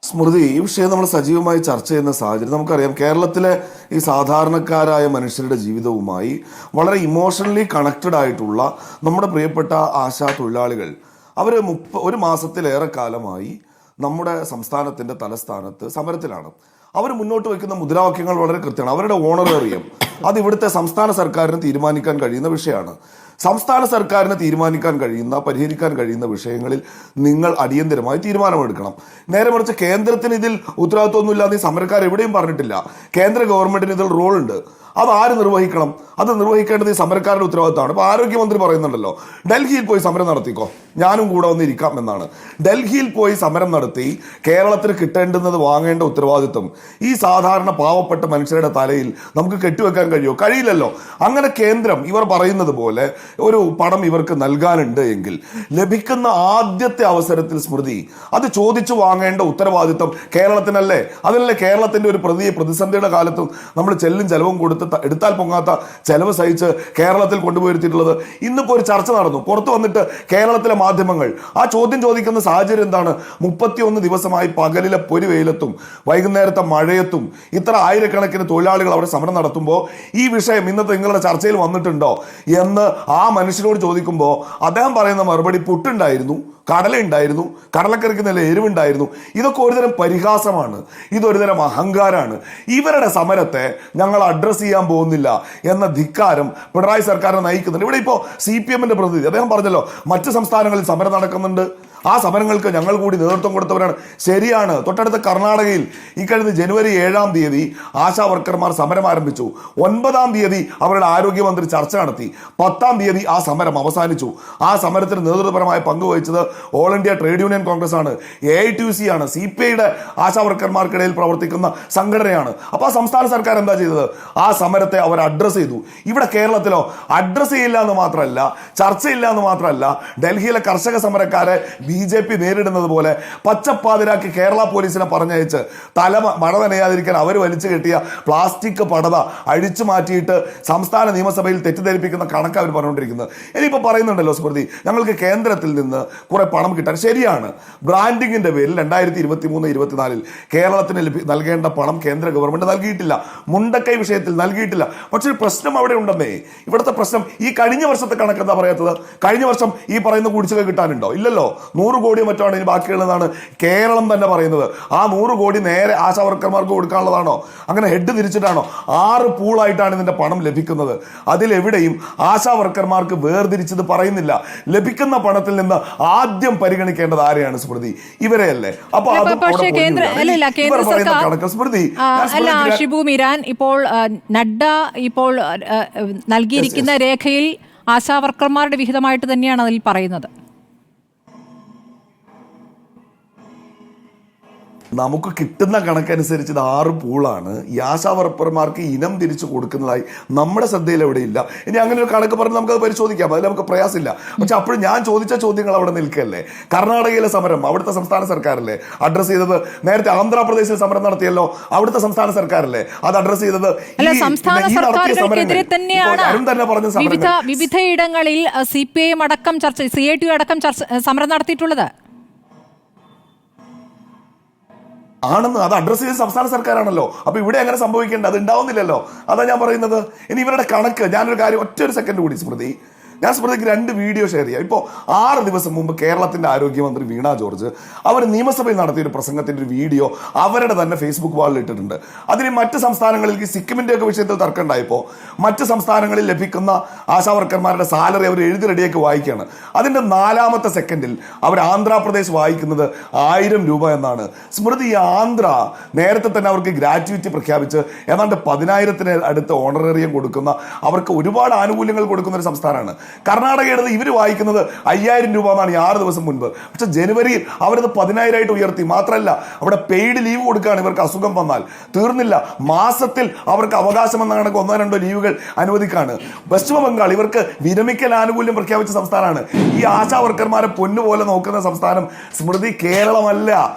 Speaker 8: സ്മൃതി, ഈ വിഷയം നമ്മൾ സജീവമായി ചർച്ച ചെയ്യുന്ന സാഹചര്യം നമുക്കറിയാം. കേരളത്തിലെ ഈ സാധാരണക്കാരായ മനുഷ്യരുടെ ജീവിതവുമായി വളരെ ഇമോഷണലി കണക്റ്റഡ് ആയിട്ടുള്ള നമ്മുടെ പ്രിയപ്പെട്ട ആശാ തൊഴിലാളികൾ, അവർ 1 മാസത്തിലേറെ കാലമായി നമ്മുടെ സംസ്ഥാനത്തിൻ്റെ തലസ്ഥാനത്ത് സമരത്തിലാണ്. അവർ മുന്നോട്ട് വയ്ക്കുന്ന മുദ്രാവാക്യങ്ങൾ വളരെ കൃത്യമാണ്. അവരുടെ ഓണറേറിയം അത് ഇവിടുത്തെ സംസ്ഥാന സർക്കാരിന് തീരുമാനിക്കാൻ കഴിയുന്ന വിഷയമാണ്. സംസ്ഥാന സർക്കാരിന് തീരുമാനിക്കാൻ കഴിയുന്ന, പരിഹരിക്കാൻ കഴിയുന്ന വിഷയങ്ങളിൽ നിങ്ങൾ അടിയന്തരമായി തീരുമാനമെടുക്കണം. നേരെ മറിച്ച് കേന്ദ്രത്തിന് ഇതിൽ ഉത്തരവാദിത്വമൊന്നുമില്ല എന്ന് സമരക്കാർ എവിടെയും പറഞ്ഞിട്ടില്ല. കേന്ദ്ര ഗവൺമെന്റിന് ഇതിൽ റോളുണ്ട്. അത് ആര് നിർവഹിക്കണം? അത് നിർവഹിക്കേണ്ടത് ഈ സമരക്കാരുടെ ഉത്തരവാദിത്തമാണ്. ഇപ്പോൾ ആരോഗ്യമന്ത്രി പറയുന്നുണ്ടല്ലോ, ഡൽഹിയിൽ പോയി സമരം നടത്തിക്കോ, ഞാനും കൂടെ വന്നിരിക്കാം എന്നാണ്. ഡൽഹിയിൽ പോയി സമരം നടത്തി കേരളത്തിന് കിട്ടേണ്ടുന്നത് വാങ്ങേണ്ട ഉത്തരവാദിത്വം ഈ സാധാരണ പാവപ്പെട്ട മനുഷ്യരുടെ തലയിൽ നമുക്ക് കെട്ടിവെക്കാൻ കഴിയുമോ? കഴിയില്ലല്ലോ. അങ്ങനെ കേന്ദ്രം ഇവർ പറയുന്നത് പോലെ ഒരു പണം ഇവർക്ക് നൽകാനുണ്ട് എങ്കിൽ ലഭിക്കുന്ന ആദ്യത്തെ അവസരത്തിൽ, സ്മൃതി, അത് ചോദിച്ചു വാങ്ങേണ്ട ഉത്തരവാദിത്വം കേരളത്തിനല്ലേ? അതിനല്ലേ കേരളത്തിന്റെ ഒരു പ്രതിസന്ധിയുടെ കാലത്തും നമ്മൾ ചെല്ലും ചെലവും കൊടുത്ത് എടുത്താൽ പൊങ്ങാത്ത ചെലവ് സഹിച്ച് കേരളത്തിൽ കൊണ്ടുപോയിരുത്തിയിട്ടുള്ളത്. ഇന്നിപ്പോൾ ഒരു ചർച്ച നടന്നു, പുറത്തു വന്നിട്ട് കേരളത്തിലെ മാധ്യമങ്ങൾ ആ ചോദ്യം ചോദിക്കുന്ന സാഹചര്യം എന്താണ്? 31 ദിവസമായി പകലിലെ പൊരിവെയിലത്തും വൈകുന്നേരത്തെ മഴയത്തും ഇത്ര ആയിരക്കണക്കിന് തൊഴിലാളികൾ അവിടെ സമരം നടത്തുമ്പോൾ ഈ വിഷയം ഇന്നത്തെ നിങ്ങളുടെ ചർച്ചയിൽ വന്നിട്ടുണ്ടോ എന്ന് ആ മനുഷ്യനോട് ചോദിക്കുമ്പോൾ അദ്ദേഹം പറയുന്ന മറുപടി പുട്ടുണ്ടായിരുന്നു, കടലുണ്ടായിരുന്നു, കടലക്കറിക്ക് നല്ല എരിവുണ്ടായിരുന്നു. ഇതൊക്കെ ഒരുതരം പരിഹാസമാണ്, ഇതൊരുതരം അഹങ്കാരമാണ്. ഇവരുടെ സമരത്തെ ഞങ്ങൾ അഡ്രസ് ചെയ്യാൻ പോകുന്നില്ല എന്ന ധിക്കാരം പിണറായി സർക്കാരിനെ നയിക്കുന്നുണ്ട്. ഇവിടെ ഇപ്പോൾ CPM പ്രതിനിധി അദ്ദേഹം പറഞ്ഞല്ലോ, മറ്റ് സംസ്ഥാനങ്ങളിൽ സമരം നടക്കുന്നുണ്ട്, ആ സമരങ്ങൾക്ക് ഞങ്ങൾ കൂടി നേതൃത്വം കൊടുത്തവരാണ്. ശരിയാണ്, തൊട്ടടുത്ത കർണാടകയിൽ ഈ കഴിഞ്ഞ ജനുവരി 7-ാം തീയതി ആശാ വർക്കർമാർ സമരം ആരംഭിച്ചു. 9-ാം തീയതി അവരുടെ ആരോഗ്യമന്ത്രി ചർച്ച നടത്തി. 10-ാം തീയതി ആ സമരം അവസാനിച്ചു. ആ സമരത്തിന് നേതൃത്വപരമായ പങ്കുവഹിച്ചത് All India Trade Union Congress ആണ്, AITUC ആണ്, CPIയുടെ ആശാ വർക്കർമാർക്കിടയിൽ പ്രവർത്തിക്കുന്ന സംഘടനയാണ്. അപ്പോൾ ആ സംസ്ഥാന സർക്കാർ എന്താ ചെയ്തത്? ആ സമരത്തെ അവർ അഡ്രസ് ചെയ്തു. ഇവിടെ കേരളത്തിലോ അഡ്രസ് ചെയ്യില്ല എന്ന് മാത്രമല്ല, ചർച്ചയില്ല എന്ന് മാത്രമല്ല, ഡൽഹിയിലെ കർഷക സമരക്കാരെ BJP നേരിടുന്നത് പോലെ പച്ചപ്പാതിരാക്കി കേരള പോലീസിനെ പറഞ്ഞയച്ച് മഴ നനയാതിരിക്കാൻ അവർ വലിച്ചു കെട്ടിയ പ്ലാസ്റ്റിക് പടത അഴിച്ചു മാറ്റിയിട്ട് സംസ്ഥാന നിയമസഭയിൽ തെറ്റിദ്ധരിപ്പിക്കുന്ന കണക്ക് അവർ പറഞ്ഞുകൊണ്ടിരിക്കുന്നത്. ഇനിയിപ്പോൾ പറയുന്നുണ്ടല്ലോ സ്മൃതി, ഞങ്ങൾക്ക് കേന്ദ്രത്തിൽ നിന്ന് കുറെ പണം കിട്ടാൻ. ശരിയാണ്, ബ്രാൻഡിങ്ങിന്റെ പേരിൽ 2023-24 കേരളത്തിന് നൽകേണ്ട പണം കേന്ദ്ര ഗവൺമെന്റ് നൽകിയിട്ടില്ല, മുണ്ടക്കൈ വിഷയത്തിൽ നൽകിയിട്ടില്ല. പക്ഷേ പ്രശ്നം അവിടെ ഉണ്ടെന്നേ. ഇവിടുത്തെ പ്രശ്നം ഈ കഴിഞ്ഞ വർഷത്തെ കണക്ക് എന്താ പറയാത്തത്? കഴിഞ്ഞ വർഷം ഈ പറയുന്ന കുടിശ്ശിക കിട്ടാനുണ്ടോ? ഇല്ലല്ലോ. 100 കോടി മറ്റാണ് ഇനി ബാക്കിയുള്ളതാണ് കേരളം തന്നെ പറയുന്നത്. ആ 100 കോടി നേരെ ആശാ വർക്കർമാർക്ക് കൊടുക്കാനുള്ളതാണോ? അങ്ങനെ ഹെഡ് തിരിച്ചിട്ടാണോ? 6 പൂളായിട്ടാണ് ഇതിന്റെ പണം ലഭിക്കുന്നത്. അതിലെവിടെയും ആശാ വർക്കർമാർക്ക് വേർതിരിച്ചത് പറയുന്നില്ല. ലഭിക്കുന്ന പണത്തിൽ നിന്ന് ആദ്യം പരിഗണിക്കേണ്ടത് ആരെയാണ് സ്മൃതി? ഇവരെയല്ലേ? അപ്പൊ സ്മൃതി
Speaker 2: ഷിബു മീരാൻ, ഇപ്പോൾ നഡ്ഡ ഇപ്പോൾ നൽകിയിരിക്കുന്ന രേഖയിൽ ആശാ വർക്കർമാരുടെ വിഹിതമായിട്ട് തന്നെയാണ് അതിൽ പറയുന്നത്.
Speaker 8: നമുക്ക് കിട്ടുന്ന കണക്കനുസരിച്ച് ഇത് 6 പൂളാണ്. ഈ ആശാ വർക്കർമാർക്ക് ഇനം തിരിച്ചു കൊടുക്കുന്നതായി നമ്മുടെ ശ്രദ്ധയിൽ എവിടെയില്ല. ഇനി അങ്ങനെ ഒരു കണക്ക് പറഞ്ഞ് നമുക്കത് പരിശോധിക്കാം, അതിൽ നമുക്ക് പ്രയാസമില്ല. പക്ഷെ അപ്പോഴും ഞാൻ ചോദിച്ച ചോദ്യങ്ങൾ അവിടെ നിൽക്കല്ലേ. കർണാടകയിലെ സമരം അവിടുത്തെ സംസ്ഥാന സർക്കാരല്ലേ അഡ്രസ് ചെയ്തത്? നേരത്തെ ആന്ധ്രാപ്രദേശിൽ സമരം നടത്തിയല്ലോ, അവിടുത്തെ സംസ്ഥാന സർക്കാരല്ലേ അത് അഡ്രസ് ചെയ്തത്?
Speaker 2: വിവിധയിടങ്ങളിൽ CPIM അടക്കം ചർച്ച, CITU അടക്കം സമരം നടത്തിയിട്ടുള്ളത്
Speaker 8: ആണെന്ന്. അത് അഡ്രസ് ചെയ്ത് സംസ്ഥാന സർക്കാരാണല്ലോ. അപ്പൊ ഇവിടെ അങ്ങനെ സംഭവിക്കേണ്ട, അത് ഉണ്ടാവുന്നില്ലല്ലോ. അതാ ഞാൻ പറയുന്നത്. ഇനി ഇവരുടെ കണക്ക് ഞാനൊരു കാര്യം ഒറ്റ ഒരു സെക്കൻഡ് കൂടി സ്മൃതി, ഞാൻ സ്മൃതിക്ക് 2 വീഡിയോ ഷെയർ ചെയ്യാം. ഇപ്പോൾ 6 ദിവസം മുമ്പ് കേരളത്തിന്റെ ആരോഗ്യമന്ത്രി വീണ ജോർജ് അവർ നിയമസഭയിൽ നടത്തിയ ഒരു പ്രസംഗത്തിന്റെ ഒരു വീഡിയോ അവരുടെ തന്നെ ഫേസ്ബുക്ക് വാളിൽ ഇട്ടിട്ടുണ്ട്. അതിന് മറ്റ് സംസ്ഥാനങ്ങളിൽ സിക്കിമിന്റെ ഒക്കെ വിഷയത്തിൽ തർക്കം ഉണ്ടായപ്പോൾ മറ്റ് സംസ്ഥാനങ്ങളിൽ ലഭിക്കുന്ന ആശാ വർക്കർമാരുടെ സാലറി അവർ എഴുതി റെഡിയാക്കി വായിക്കുകയാണ്. അതിന്റെ 4-ാമത്തെ സെക്കൻഡിൽ അവർ ആന്ധ്രാപ്രദേശ് വായിക്കുന്നത് 1000 രൂപ എന്നാണ്. സ്മൃതി, ഈ ആന്ധ്ര നേരത്തെ തന്നെ അവർക്ക് ഗ്രാറ്റുവിറ്റി പ്രഖ്യാപിച്ച് ഏതാണ്ട് 10,000-ന് അടുത്ത് ഓണറേറിയം കൊടുക്കുന്ന, അവർക്ക് ഒരുപാട് ആനുകൂല്യങ്ങൾ കൊടുക്കുന്ന ഒരു സംസ്ഥാനമാണ്. കർണാടകയുടെ ഇവർ വായിക്കുന്നത് 5000 രൂപ എന്നാണ് ഈ 6 ദിവസം മുൻപ്. പക്ഷെ ജനുവരിയിൽ അവരത് 10,000 ഉയർത്തി. മാത്രമല്ല അവിടെ പെയ്ഡ് ലീവ് കൊടുക്കുകയാണ്. ഇവർക്ക് അസുഖം വന്നാൽ തീർന്നില്ല, മാസത്തിൽ അവർക്ക് അവകാശം എന്ന കണക്ക് 1-2 ലീവുകൾ അനുവദിക്കാണ്. പശ്ചിമ ബംഗാൾ ഇവർക്ക് വിരമിക്കൽ ആനുകൂല്യം പ്രഖ്യാപിച്ച സംസ്ഥാനമാണ്. ഈ ആശാ വർക്കർമാരെ പൊന്നുപോലെ നോക്കുന്ന സംസ്ഥാനം സ്മൃതി കേരളമല്ല.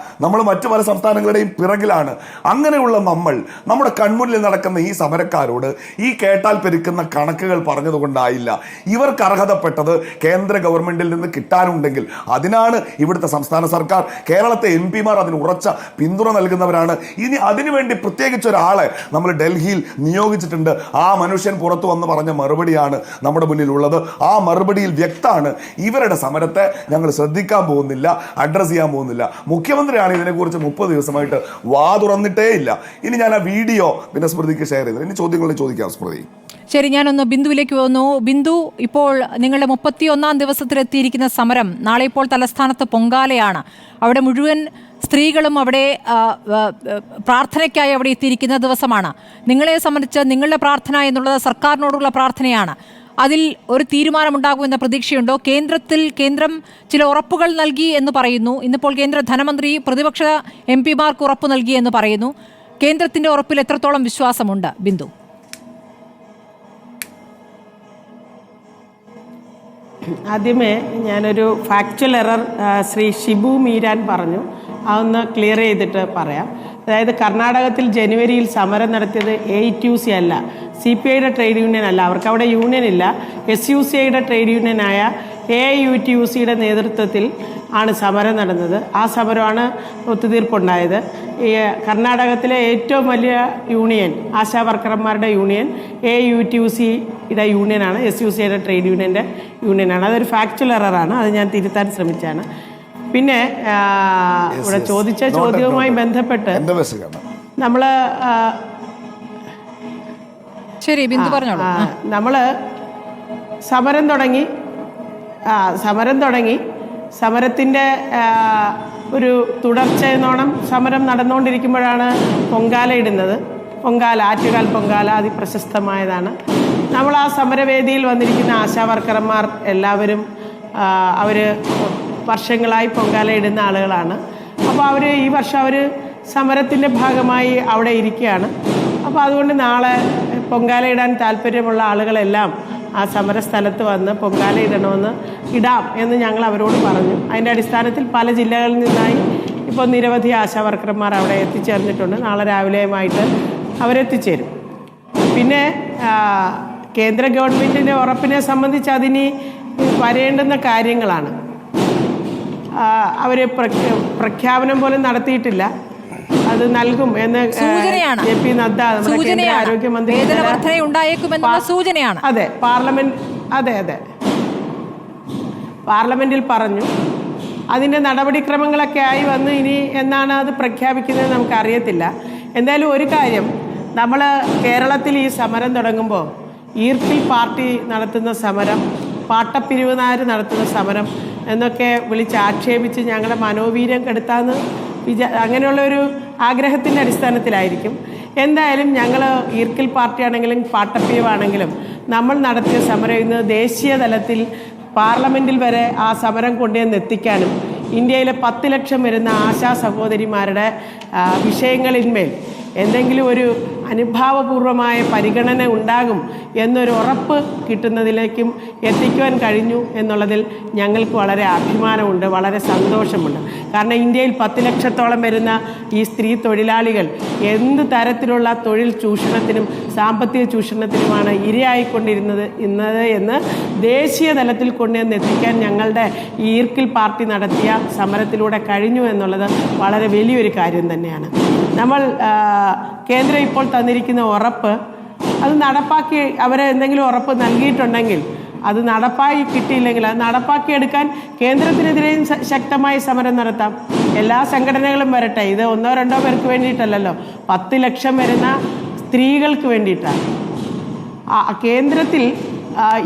Speaker 8: നമ്മൾ മറ്റു പല സംസ്ഥാനങ്ങളുടെയും പിറകിലാണ്. അങ്ങനെയുള്ള നമ്മുടെ കൺമുന്നിൽ നടക്കുന്ന ഈ സമരക്കാരോട് ഈ കേട്ടാൽ പെരുക്കുന്ന കണക്കുകൾ പറഞ്ഞതുകൊണ്ടായില്ല. ഇവർക്ക് അർഹതപ്പെട്ടത് കേന്ദ്ര ഗവൺമെന്റിൽ നിന്ന് കിട്ടാനുണ്ടെങ്കിൽ അതിനാണ് ഇവിടുത്തെ സംസ്ഥാന സർക്കാർ, കേരളത്തെ MP-മാർ അതിന് ഉറച്ച പിന്തുണ നൽകുന്നവരാണ്. ഇനി അതിനുവേണ്ടി പ്രത്യേകിച്ച് ഒരാളെ നമ്മൾ ഡൽഹിയിൽ നിയോഗിച്ചിട്ടുണ്ട്. ആ മനുഷ്യൻ പുറത്തു വന്ന് പറഞ്ഞ മറുപടിയാണ് നമ്മുടെ മുന്നിലുള്ളത്. ആ മറുപടിയിൽ വ്യക്തമാണ് ഇവരുടെ സമരത്തെ ഞങ്ങൾ ശ്രദ്ധിക്കാൻ പോകുന്നില്ല, അഡ്രസ് ചെയ്യാൻ പോകുന്നില്ല. മുഖ്യമന്ത്രിയാണ് ഇതിനെക്കുറിച്ച് 30 ദിവസമായിട്ട് വാ തുറന്നിട്ടേ ഇല്ല. ഇനി ഞാൻ ആ വീഡിയോ പിന്നെ സ്മൃതിക്ക് ഷെയർ ചെയ്തു. ഇനി ചോദ്യങ്ങളിൽ ചോദിക്കാം സ്മൃതി.
Speaker 2: ശരി, ഞാനൊന്ന് ബിന്ദുവിലേക്ക് പോകുന്നു. ബിന്ദു, ഇപ്പോൾ നിങ്ങളുടെ 31-ാം ദിവസത്തിലെത്തിയിരിക്കുന്ന സമരം നാളെ ഇപ്പോൾ തലസ്ഥാനത്ത് പൊങ്കാലയാണ്. അവിടെ മുഴുവൻ സ്ത്രീകളും അവിടെ പ്രാർത്ഥനയ്ക്കായി അവിടെ എത്തിയിരിക്കുന്ന ദിവസമാണ്. നിങ്ങളെ സംബന്ധിച്ച് നിങ്ങളുടെ പ്രാർത്ഥന എന്നുള്ളത് സർക്കാരിനോടുള്ള പ്രാർത്ഥനയാണ്. അതിൽ ഒരു തീരുമാനമുണ്ടാകുമെന്ന പ്രതീക്ഷയുണ്ടോ? കേന്ദ്രം ചില ഉറപ്പുകൾ നൽകി എന്ന് പറയുന്നു. ഇന്നിപ്പോൾ കേന്ദ്ര ധനമന്ത്രി പ്രതിപക്ഷ MP-മാർക്ക് ഉറപ്പ് നൽകി എന്ന് പറയുന്നു. കേന്ദ്രത്തിന്റെ ഉറപ്പിൽ എത്രത്തോളം വിശ്വാസമുണ്ട് ബിന്ദു?
Speaker 9: ആദ്യമേ ഞാനൊരു ഫാക്ച്വൽ എറർ ശ്രീ ഷിബു മീരാൻ പറഞ്ഞു, അതൊന്ന് ക്ലിയർ ചെയ്തിട്ട് പറയാം. അതായത് കർണാടകത്തിൽ ജനുവരിയിൽ സമരം നടത്തിയത് AITUC അല്ല, CPIയുടെ ട്രേഡ് യൂണിയൻ അല്ല, അവർക്ക് അവിടെ യൂണിയൻ ഇല്ല. SUCIയുടെ ട്രേഡ് യൂണിയനായ AITUCയുടെ നേതൃത്വത്തിൽ ആണ് സമരം നടന്നത്. ആ സമരമാണ് ഒത്തുതീർപ്പുണ്ടായത്. ഈ കർണാടകത്തിലെ ഏറ്റവും വലിയ യൂണിയൻ, ആശാ വർക്കർമാരുടെ യൂണിയൻ AITUCയുടെ യൂണിയനാണ്, SUCIയുടെ ട്രേഡ് യൂണിയൻ്റെ യൂണിയനാണ്. അതൊരു ഫാക്ച്വൽ എററാണ്, അത് ഞാൻ തിരുത്താൻ ശ്രമിച്ചാണ്. പിന്നെ ഇവിടെ ചോദിച്ച ചോദ്യവുമായി ബന്ധപ്പെട്ട് നമ്മൾ സമരം തുടങ്ങി സമരത്തിൻ്റെ ഒരു തുടർച്ച എന്നോണം സമരം നടന്നുകൊണ്ടിരിക്കുമ്പോഴാണ് പൊങ്കാല ഇടുന്നത്. പൊങ്കാല, ആറ്റുകാൽ പൊങ്കാല അതിപ്രശസ്തമായതാണ്. നമ്മൾ ആ സമരവേദിയിൽ വന്നിരിക്കുന്ന ആശാവർക്കർമാർ എല്ലാവരും അവർ വർഷങ്ങളായി പൊങ്കാല ഇടുന്ന ആളുകളാണ്. അപ്പോൾ ഈ വർഷം അവർ സമരത്തിൻ്റെ ഭാഗമായി അവിടെ ഇരിക്കുകയാണ്. അപ്പോൾ അതുകൊണ്ട് നാളെ പൊങ്കാല ഇടാൻ താല്പര്യമുള്ള ആളുകളെല്ലാം ആ സമരസ്ഥലത്ത് വന്ന് പൊങ്കാല ഇടാം എന്ന് ഞങ്ങൾ അവരോട് പറഞ്ഞു. അതിൻ്റെ അടിസ്ഥാനത്തിൽ പല ജില്ലകളിൽ നിന്നായി ഇപ്പോൾ നിരവധി ആശാവർക്കർമാർ അവിടെ എത്തിച്ചേർന്നിട്ടുണ്ട്. നാളെ രാവിലെയുമായിട്ട് അവരെത്തിച്ചേരും. പിന്നെ കേന്ദ്ര ഗവൺമെൻറ്റിൻ്റെ ഉറപ്പിനെ സംബന്ധിച്ച് അതിന് വരേണ്ടുന്ന കാര്യങ്ങളാണ്. അവർ പ്രഖ്യാപനം പോലും നടത്തിയിട്ടില്ല. അത് നൽകും എന്ന് JP നദ്ദ നമ്മുടെ ആരോഗ്യമന്ത്രി അതെ പാർലമെന്റിൽ പറഞ്ഞു. അതിൻ്റെ നടപടിക്രമങ്ങളൊക്കെ ആയി വന്ന് ഇനി എന്നാണ് അത് പ്രഖ്യാപിക്കുന്നത് നമുക്കറിയത്തില്ല. എന്തായാലും ഒരു കാര്യം, നമ്മൾ കേരളത്തിൽ ഈ സമരം തുടങ്ങുമ്പോൾ ഈർക്കിൽ പാർട്ടി നടത്തുന്ന സമരം, പാട്ടപ്പിരിവുകാർ നടത്തുന്ന സമരം എന്നൊക്കെ വിളിച്ചാക്ഷേപിച്ച് ഞങ്ങളുടെ മനോവീര്യം കെടുത്താന്ന് അങ്ങനെയുള്ളൊരു ആഗ്രഹത്തിൻ്റെ അടിസ്ഥാനത്തിലായിരിക്കും. എന്തായാലും ഞങ്ങൾ ഈർക്കിൽ പാർട്ടിയാണെങ്കിലും പാട്ടപ്പിരിവാണെങ്കിലും നമ്മൾ നടത്തിയ സമരം ഇന്ന് ദേശീയ തലത്തിൽ പാർലമെൻറ്റിൽ വരെ ആ സമരം കൊണ്ടുവന്ന് എത്തിക്കാനും ഇന്ത്യയിലെ 10 ലക്ഷം വരുന്ന ആശാ സഹോദരിമാരുടെ വിഷയങ്ങളിന്മേൽ എന്തെങ്കിലും ഒരു അനുഭാവപൂർവമായ പരിഗണന ഉണ്ടാകും എന്നൊരു ഉറപ്പ് കിട്ടുന്നതിലേക്കും എത്തിക്കുവാൻ കഴിഞ്ഞു എന്നുള്ളതിൽ ഞങ്ങൾക്ക് വളരെ അഭിമാനമുണ്ട്, വളരെ സന്തോഷമുണ്ട്. കാരണം ഇന്ത്യയിൽ 10 ലക്ഷത്തോളം വരുന്ന ഈ സ്ത്രീ തൊഴിലാളികൾ എന്ത് തരത്തിലുള്ള തൊഴിൽ ചൂഷണത്തിനും സാമ്പത്തിക ചൂഷണത്തിനുമാണ് ഇരയായിക്കൊണ്ടിരുന്നത് എന്ന് ദേശീയ തലത്തിൽ കൊണ്ടുവന്ന് എത്തിക്കാൻ ഞങ്ങളുടെ ഈ ഈർക്കിൽ പാർട്ടി നടത്തിയ സമരത്തിലൂടെ കഴിഞ്ഞു എന്നുള്ളത് വളരെ വലിയൊരു കാര്യം തന്നെയാണ്. നമ്മൾ കേന്ദ്രം ഇപ്പോൾ തന്നിരിക്കുന്ന ഉറപ്പ് അത് നടപ്പാക്കി, അവരെ എന്തെങ്കിലും ഉറപ്പ് നൽകിയിട്ടുണ്ടെങ്കിൽ അത് നടപ്പായി കിട്ടിയില്ലെങ്കിൽ അത് നടപ്പാക്കിയെടുക്കാൻ കേന്ദ്രത്തിനെതിരെയും ശക്തമായി സമരം നടത്താം. എല്ലാ സംഘടനകളും വരട്ടെ. ഇത് 1-2 പേർക്ക് വേണ്ടിയിട്ടല്ലല്ലോ, 10 ലക്ഷം വരുന്ന സ്ത്രീകൾക്ക് വേണ്ടിയിട്ടാണ്. കേന്ദ്രത്തിൽ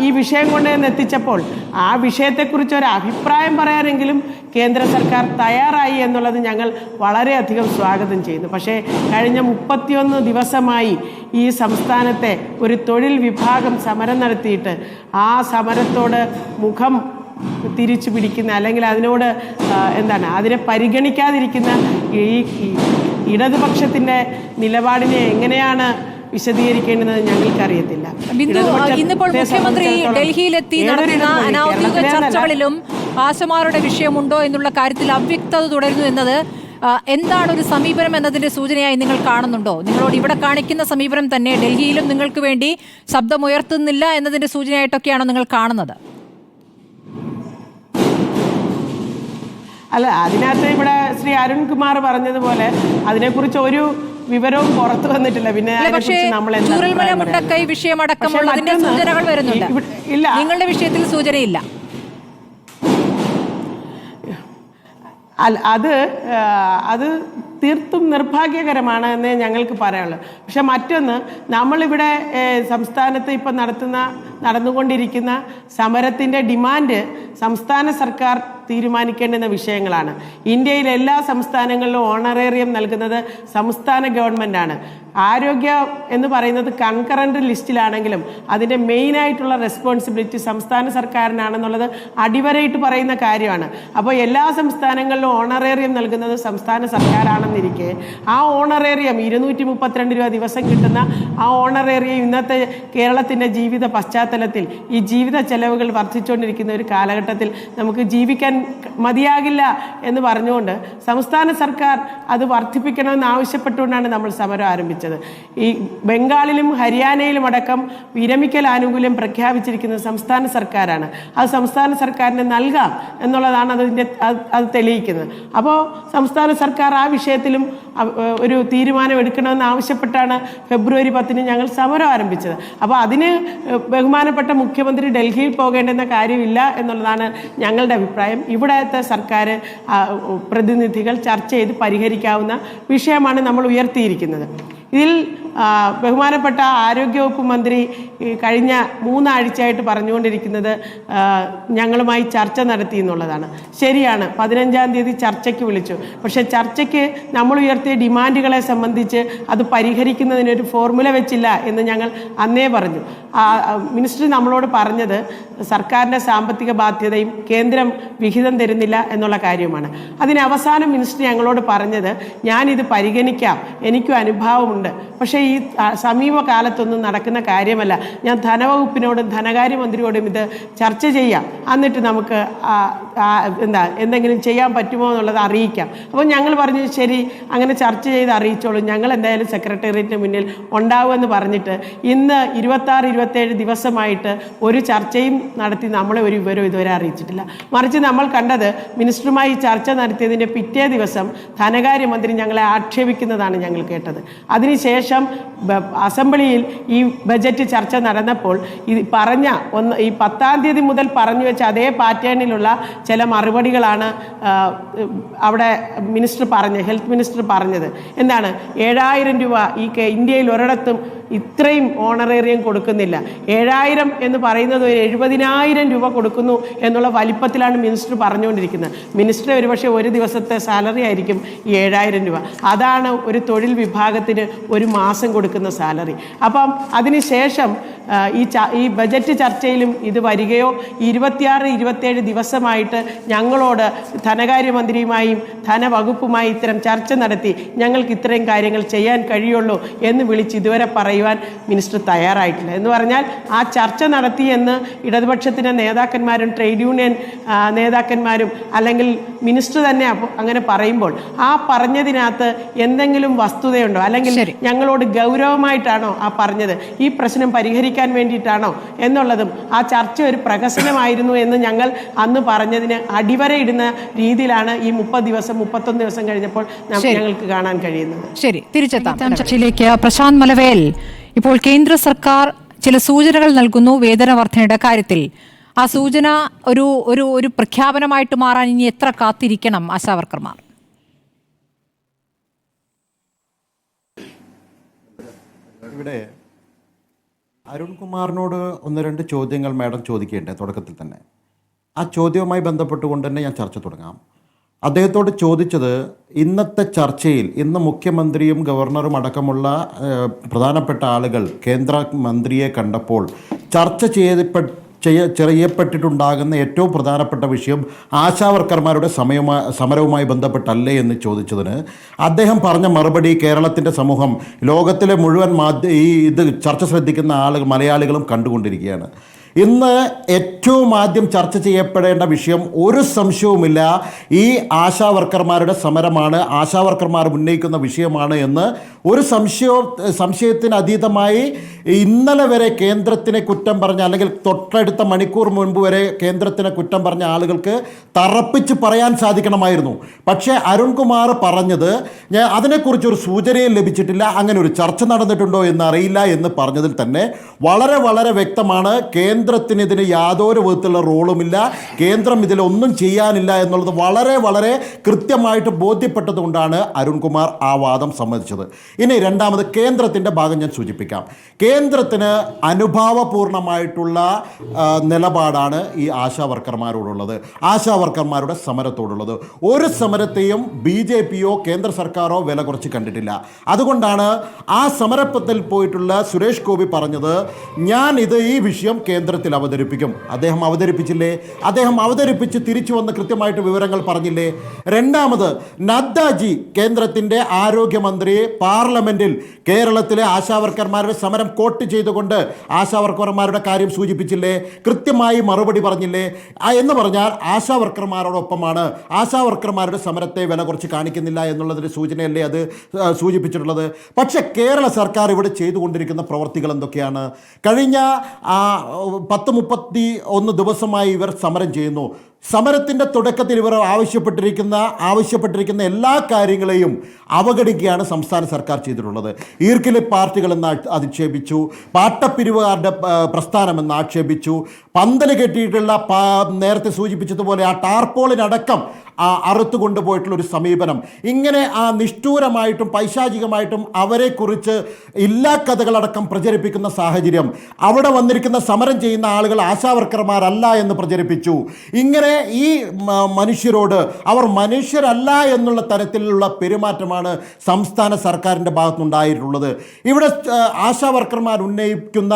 Speaker 9: ഈ വിഷയം കൊണ്ടുവന്ന് എത്തിച്ചപ്പോൾ ആ വിഷയത്തെക്കുറിച്ച് ഒരു അഭിപ്രായം പറയാനെങ്കിലും കേന്ദ്ര സർക്കാർ തയ്യാറായി എന്നുള്ളത് ഞങ്ങൾ വളരെയധികം സ്വാഗതം ചെയ്യുന്നു. പക്ഷേ കഴിഞ്ഞ 31 ദിവസമായി ഈ സംസ്ഥാനത്തെ ഒരു തൊഴിൽ വിഭാഗം സമരം നടത്തിയിട്ട് ആ സമരത്തോട് മുഖം തിരിച്ചു പിടിക്കുന്ന അല്ലെങ്കിൽ അതിനോട് അതിനെ പരിഗണിക്കാതിരിക്കുന്ന ഈ ഇടതുപക്ഷത്തിൻ്റെ നിലപാടിനെ എങ്ങനെയാണ് വിശദീകരിക്കേണ്ടത് ഞങ്ങൾക്കറിയത്തില്ല.
Speaker 2: ഇന്നിപ്പോൾ മുഖ്യമന്ത്രി ഡൽഹിയിലെത്തി നടത്തുന്ന അനൌദ്യോഗിക ചർച്ചകളിലും ആശമാരുടെ വിഷയമുണ്ടോ എന്നുള്ള കാര്യത്തിൽ അവ്യക്തത തുടരുന്നു എന്നത് എന്താണ് ഒരു സമീപനം എന്നതിന്റെ സൂചനയായി നിങ്ങൾ കാണുന്നുണ്ടോ? നിങ്ങളോട് ഇവിടെ കാണിക്കുന്ന സമീപനം തന്നെ ഡൽഹിയിലും നിങ്ങൾക്ക് വേണ്ടി ശബ്ദമുയർത്തുന്നില്ല എന്നതിന്റെ സൂചനയായിട്ടൊക്കെയാണോ നിങ്ങൾ കാണുന്നത്?
Speaker 9: അല്ല, അതിനകത്ത് ഇവിടെ ശ്രീ അരുൺകുമാർ പറഞ്ഞതുപോലെ അതിനെക്കുറിച്ച് ഒരു വിവരവും പുറത്തു വന്നിട്ടില്ല. പിന്നെ
Speaker 2: വിഷയമടക്കമുള്ളതിന്റെ സൂചനകൾ വരുന്നുണ്ട്. നിങ്ങളുടെ വിഷയത്തിൽ സൂചനയില്ല.
Speaker 9: അത് തീർത്തും നിർഭാഗ്യകരമാണ് എന്നേ ഞങ്ങൾക്ക് പറയാനുള്ളൂ. പക്ഷെ മറ്റൊന്ന്, നമ്മളിവിടെ സംസ്ഥാനത്ത് ഇപ്പം നടന്നുകൊണ്ടിരിക്കുന്ന സമരത്തിൻ്റെ ഡിമാൻഡ് സംസ്ഥാന സർക്കാർ തീരുമാനിക്കേണ്ടുന്ന വിഷയങ്ങളാണ്. ഇന്ത്യയിലെ എല്ലാ സംസ്ഥാനങ്ങളിലും ഓണറേറിയം നൽകുന്നത് സംസ്ഥാന ഗവൺമെൻറ്റാണ്. ആരോഗ്യം എന്ന് പറയുന്നത് കൺകറന്റ് ലിസ്റ്റിലാണെങ്കിലും അതിൻ്റെ മെയിനായിട്ടുള്ള റെസ്പോൺസിബിലിറ്റി സംസ്ഥാന സർക്കാരിനാണെന്നുള്ളത് അടിവരയിട്ട് പറയുന്ന കാര്യമാണ്. അപ്പോൾ എല്ലാ സംസ്ഥാനങ്ങളിലും ഓണറേറിയം നൽകുന്നത് സംസ്ഥാന സർക്കാരാണെന്നിരിക്കെ ആ ഓണറേറിയം 232 രൂപ ദിവസം കിട്ടുന്ന ആ ഓണറേറിയം ഇന്നത്തെ കേരളത്തിൻ്റെ ജീവിത പശ്ചാത്തലത്തിൽ ഈ ജീവിത ചെലവുകൾ വർദ്ധിച്ചുകൊണ്ടിരിക്കുന്ന ഒരു കാലഘട്ടത്തിൽ നമുക്ക് ജീവിക്കാൻ മതിയാകില്ല എന്ന് പറഞ്ഞുകൊണ്ട് സംസ്ഥാന സർക്കാർ അത് വർദ്ധിപ്പിക്കണമെന്ന് ആവശ്യപ്പെട്ടുകൊണ്ടാണ് നമ്മൾ സമരം ആരംഭിച്ചത്. ഈ ബംഗാളിലും ഹരിയാനയിലും അടക്കം വിരമിക്കൽ ആനുകൂല്യം പ്രഖ്യാപിച്ചിരിക്കുന്നത് സംസ്ഥാന സർക്കാരാണ്. അത് സംസ്ഥാന സർക്കാരിന് നൽകാം എന്നുള്ളതാണ് അത് തെളിയിക്കുന്നത്. അപ്പോൾ സംസ്ഥാന സർക്കാർ ആ വിഷയത്തിലും ഒരു തീരുമാനം എടുക്കണമെന്ന് ആവശ്യപ്പെട്ടാണ് ഫെബ്രുവരി 10 ഞങ്ങൾ സമരം ആരംഭിച്ചത്. അപ്പോൾ അതിന് ബഹുമാനപ്പെട്ട മുഖ്യമന്ത്രി ഡൽഹിയിൽ പോകേണ്ടുന്ന കാര്യമില്ല എന്നുള്ളതാണ് ഞങ്ങളുടെ അഭിപ്രായം. ഇവിടത്തെ സർക്കാർ പ്രതിനിധികൾ ചർച്ച ചെയ്ത് പരിഹരിക്കാവുന്ന വിഷയമാണ് നമ്മൾ ഉയർത്തിയിരിക്കുന്നത്. ഇതിൽ ബഹുമാനപ്പെട്ട ആരോഗ്യവകുപ്പ് മന്ത്രി കഴിഞ്ഞ 3 ആഴ്ചയായിട്ട് പറഞ്ഞുകൊണ്ടിരിക്കുന്നത് ഞങ്ങളുമായി ചർച്ച നടത്തി എന്നുള്ളതാണ്. ശരിയാണ്, 15-ാം തീയതി ചർച്ചയ്ക്ക് വിളിച്ചു. പക്ഷേ ചർച്ചയ്ക്ക് നമ്മൾ ഉയർത്തിയ ഡിമാൻഡുകളെ സംബന്ധിച്ച് അത് പരിഹരിക്കുന്നതിനൊരു ഫോർമുല വെച്ചില്ല എന്ന് ഞങ്ങൾ അന്നേ പറഞ്ഞു. മിനിസ്റ്റർ നമ്മളോട് പറഞ്ഞത് സർക്കാരിൻ്റെ സാമ്പത്തിക ബാധ്യതയും കേന്ദ്രം വിഹിതം തരുന്നില്ല എന്നുള്ള കാര്യമാണ്. അതിന് അവസാനം മിനിസ്റ്റർ ഞങ്ങളോട് പറഞ്ഞത് ഞാനിത് പരിഗണിക്കാം, എനിക്കും അനുഭവമുണ്ട്, പക്ഷേ ഈ സമീപകാലത്തൊന്നും നടക്കുന്ന കാര്യമല്ല, ഞാൻ ധനവകുപ്പിനോടും ധനകാര്യമന്ത്രിയോടും ഇത് ചർച്ച ചെയ്യാം, എന്നിട്ട് നമുക്ക് എന്തെങ്കിലും ചെയ്യാൻ പറ്റുമോ എന്നുള്ളത് അറിയിക്കാം. അപ്പോൾ ഞങ്ങൾ പറഞ്ഞു ശരി, അങ്ങനെ ചർച്ച ചെയ്ത് അറിയിച്ചോളൂ, ഞങ്ങൾ എന്തായാലും സെക്രട്ടേറിയറ്റിന് മുന്നിൽ ഉണ്ടാവുമെന്ന് പറഞ്ഞിട്ട് ഇന്ന് 26-27 ദിവസമായിട്ട് ഒരു ചർച്ചയും നടത്തി നമ്മളെ ഒരു വിവരം ഇതുവരെ അറിയിച്ചിട്ടില്ല. മറിച്ച് നമ്മൾ കണ്ടത് മിനിസ്റ്ററുമായി ചർച്ച നടത്തിയതിൻ്റെ പിറ്റേ ദിവസം ധനകാര്യമന്ത്രി ഞങ്ങളെ ആക്ഷേപിക്കുന്നതാണ് ഞങ്ങൾ കേട്ടത്. അതിനുശേഷം അസംബ്ലിയിൽ ഈ ബജറ്റ് ചർച്ച നടന്നപ്പോൾ ഈ 10-ാം തീയതി മുതൽ പറഞ്ഞു വെച്ച അതേ പാറ്റേണിലുള്ള ചില മറുപടികളാണ് അവിടെ ഹെൽത്ത് മിനിസ്റ്റർ പറഞ്ഞത്. എന്താണ്, 7000 രൂപ ഈ ഇന്ത്യയിൽ ഒരിടത്തും ഇത്രയും ഓണറേറിയം കൊടുക്കുന്നില്ല. 7000 എന്ന് പറയുന്നത് ഒരു 70,000 രൂപ കൊടുക്കുന്നു എന്നുള്ള വലിപ്പത്തിലാണ് മിനിസ്റ്റർ പറഞ്ഞുകൊണ്ടിരിക്കുന്നത്. മിനിസ്റ്റർ ഒരുപക്ഷെ ഒരു ദിവസത്തെ സാലറി ആയിരിക്കും ഈ 7000 രൂപ. അതാണ് ഒരു തൊഴിൽ വിഭാഗത്തിന് ഒരു മാസം കൊടുക്കുന്ന സാലറി. അപ്പം അതിനുശേഷം ഈ ബജറ്റ് ചർച്ചയിലും ഇത് വരികയോ 26-27 ദിവസമായിട്ട് ഞങ്ങളോട് ധനകാര്യമന്ത്രിയുമായും ധനവകുപ്പുമായി ഇത്തരം ചർച്ച നടത്തി ഞങ്ങൾക്ക് ഇത്രയും കാര്യങ്ങൾ ചെയ്യാൻ കഴിയുള്ളൂ എന്ന് വിളിച്ച് ഇതുവരെ പറയുവാൻ മിനിസ്റ്റർ തയ്യാറായിട്ടില്ല. എന്ന് പറഞ്ഞാൽ ആ ചർച്ച നടത്തിയെന്ന് ഇടതുപക്ഷത്തിൻ്റെ നേതാക്കന്മാരും ട്രേഡ് യൂണിയൻ നേതാക്കന്മാരും അല്ലെങ്കിൽ മിനിസ്റ്റർ തന്നെ അങ്ങനെ പറയുമ്പോൾ ആ പറഞ്ഞതിനകത്ത് എന്തെങ്കിലും വസ്തുതയുണ്ടോ, അല്ലെങ്കിൽ ഞങ്ങളോട് ഗൗരവമായിട്ടാണോ ആ പറഞ്ഞത്, ഈ പ്രശ്നം പരിഹരിക്കാൻ വേണ്ടിയിട്ടാണോ എന്നുള്ളതും ആ ചർച്ച ഒരു പ്രഹസനമായിരുന്നു എന്ന് ഞങ്ങൾ അന്ന് പറഞ്ഞതിന് അടിവരയിടുന്ന രീതിയിലാണ് ഈ 30 ദിവസം 31 ദിവസം കഴിഞ്ഞപ്പോൾ ഞങ്ങൾക്ക് കാണാൻ കഴിയുന്നത്.
Speaker 2: ശരി, തിരിച്ചെത്താം ചർച്ചയിലേക്ക്. പ്രശാന്ത് മലവേൽ, ഇപ്പോൾ കേന്ദ്ര സർക്കാർ ചില സൂചനകൾ നൽകുന്നു വേതന വർധനയുടെ കാര്യത്തിൽ. ആ സൂചന ഒരു പ്രഖ്യാപനമായിട്ട് മാറാൻ ഇനി എത്ര കാത്തിരിക്കണം ആശാവർക്കർമാർ?
Speaker 10: ഇവിടെ അരുൺകുമാറിനോട് 1-2 ചോദ്യങ്ങൾ മാഡം ചോദിക്കേണ്ടേ തുടക്കത്തിൽ തന്നെ. ആ ചോദ്യവുമായി ബന്ധപ്പെട്ടുകൊണ്ട് തന്നെ ഞാൻ ചർച്ച തുടങ്ങാം. അദ്ദേഹത്തോട് ചോദിച്ചത്, ഇന്നത്തെ ചർച്ചയിൽ ഇന്ന് മുഖ്യമന്ത്രിയും ഗവർണറും അടക്കമുള്ള പ്രധാനപ്പെട്ട ആളുകൾ കേന്ദ്രമന്ത്രിയെ കണ്ടപ്പോൾ ചർച്ച ചെയ്യപ്പെട്ടിട്ടുണ്ടാകുന്ന ഏറ്റവും പ്രധാനപ്പെട്ട വിഷയം ആശാവർക്കർമാരുടെ സമരവുമായി ബന്ധപ്പെട്ടല്ലേ എന്ന് ചോദിച്ചതിന് അദ്ദേഹം പറഞ്ഞ മറുപടി കേരളത്തിൻ്റെ സമൂഹം, ലോകത്തിലെ മുഴുവൻ ഇത് ചർച്ച ശ്രദ്ധിക്കുന്ന ആളുകൾ മലയാളികളും കണ്ടുകൊണ്ടിരിക്കുകയാണ്. ഇന്ന് ഏറ്റവും ആദ്യം ചർച്ച ചെയ്യപ്പെടേണ്ട വിഷയം ഒരു സംശയവുമില്ല ഈ ആശാവർക്കർമാരുടെ സമരമാണ്, ആശാവർക്കർമാർ ഉന്നയിക്കുന്ന വിഷയമാണ് എന്ന് ഒരു സംശയത്തിന് അതീതമായി ഇന്നലെ വരെ കേന്ദ്രത്തിനെ കുറ്റം പറഞ്ഞ, അല്ലെങ്കിൽ തൊട്ടടുത്ത മണിക്കൂർ മുൻപ് വരെ കേന്ദ്രത്തിനെ കുറ്റം പറഞ്ഞ ആളുകൾക്ക് തറപ്പിച്ച് പറയാൻ സാധിക്കണമായിരുന്നു. പക്ഷേ അരുൺകുമാർ പറഞ്ഞത് അതിനെക്കുറിച്ചൊരു സൂചനയും ലഭിച്ചിട്ടില്ല, അങ്ങനെ ഒരു ചർച്ച നടന്നിട്ടുണ്ടോ എന്ന് അറിയില്ല എന്ന് പറഞ്ഞതിൽ തന്നെ വളരെ വളരെ വ്യക്തമാണ് കേന്ദ്രത്തിന് ഇതിന് യാതൊരു വിധത്തിലുള്ള റോളുമില്ല, കേന്ദ്രം ഇതിലൊന്നും ചെയ്യാനില്ല എന്നുള്ളത് വളരെ വളരെ കൃത്യമായിട്ട് ബോധ്യപ്പെട്ടതുകൊണ്ടാണ് അരുൺകുമാർ ആ വാദം സമ്മതിച്ചത്. ഇനി രണ്ടാമത് കേന്ദ്രത്തിൻ്റെ ഭാഗം ഞാൻ സൂചിപ്പിക്കാം. കേന്ദ്രത്തിന് അനുഭാവപൂർണമായിട്ടുള്ള നിലപാടാണ് ഈ ആശാവർക്കർമാരോടുള്ളത്, ആശാവർക്കർമാരുടെ സമരത്തോടുള്ളത്. ഒരു സമരത്തെയും BJPയോ കേന്ദ്ര സർക്കാരോ വില കുറച്ച് കണ്ടിട്ടില്ല. അതുകൊണ്ടാണ് ആ സമരത്തിൽ പോയിട്ടുള്ള സുരേഷ് ഗോപി പറഞ്ഞത്, ഞാൻ ഈ വിഷയം കേന്ദ്രത്തിൽ അവതരിപ്പിക്കും. അദ്ദേഹം അവതരിപ്പിച്ചില്ലേ? അദ്ദേഹം അവതരിപ്പിച്ച് തിരിച്ചു വന്ന് കൃത്യമായിട്ട് വിവരങ്ങൾ പറഞ്ഞില്ലേ? രണ്ടാമത് നദ്ദാജി കേന്ദ്രത്തിൻ്റെ ആരോഗ്യമന്ത്രി പാർലമെൻറ്റിൽ കേരളത്തിലെ ആശാവർക്കർമാരുടെ സമരം കോട്ട് ചെയ്തുകൊണ്ട് ആശാവർക്കർമാരുടെ കാര്യം സൂചിപ്പിച്ചില്ലേ? കൃത്യമായി മറുപടി പറഞ്ഞില്ലേ? എന്ന് പറഞ്ഞാൽ ആശാവർക്കർമാരോടൊപ്പമാണ്, ആശാവർക്കർമാരുടെ സമരത്തെ വില കുറച്ച് കാണിക്കുന്നില്ല എന്നുള്ളതിൻ്റെ സൂചനയല്ലേ അത് സൂചിപ്പിച്ചിട്ടുള്ളത്? പക്ഷേ കേരള സർക്കാർ ഇവിടെ ചെയ്തുകൊണ്ടിരിക്കുന്ന പ്രവർത്തികൾ എന്തൊക്കെയാണ്? കഴിഞ്ഞ 10-31 ദിവസമായി ഇവർ സമരം ചെയ്യുന്നു. സമരത്തിൻ്റെ തുടക്കത്തിൽ ഇവർ ആവശ്യപ്പെട്ടിരിക്കുന്ന എല്ലാ കാര്യങ്ങളെയും അവഗണിക്കുകയാണ് സംസ്ഥാന സർക്കാർ ചെയ്തിട്ടുള്ളത്. ഈർക്കിലെ പാർട്ടികളെന്ന് അധിക്ഷേപിച്ചു, പാട്ടപ്പിരിവുകാരുടെ പ്രസ്ഥാനമെന്ന് ആക്ഷേപിച്ചു, പന്തല് കെട്ടിയിട്ടുള്ള നേരത്തെ സൂചിപ്പിച്ചതുപോലെ ആ ടാർപോളിനടക്കം അറുത്തു കൊണ്ടുപോയിട്ടുള്ള ഒരു സമീപനം, ഇങ്ങനെ നിഷ്ഠൂരമായിട്ടും പൈശാചികമായിട്ടും അവരെക്കുറിച്ച് ഇല്ലാ കഥകളടക്കം പ്രചരിപ്പിക്കുന്ന സാഹചര്യം, അവിടെ വന്നിരിക്കുന്ന സമരം ചെയ്യുന്ന ആളുകൾ ആശാവർക്കർമാരല്ല എന്ന് പ്രചരിപ്പിച്ചു. ഇങ്ങനെ ഈ മനുഷ്യരോട് അവർ മനുഷ്യരല്ല എന്നുള്ള തരത്തിലുള്ള പെരുമാറ്റമാണ് സംസ്ഥാന സർക്കാരിൻ്റെ ഭാഗത്തുനിന്നുണ്ടായിട്ടുള്ളത്. ഇവിടെ ആശാവർക്കർമാർ ഉന്നയിക്കുന്ന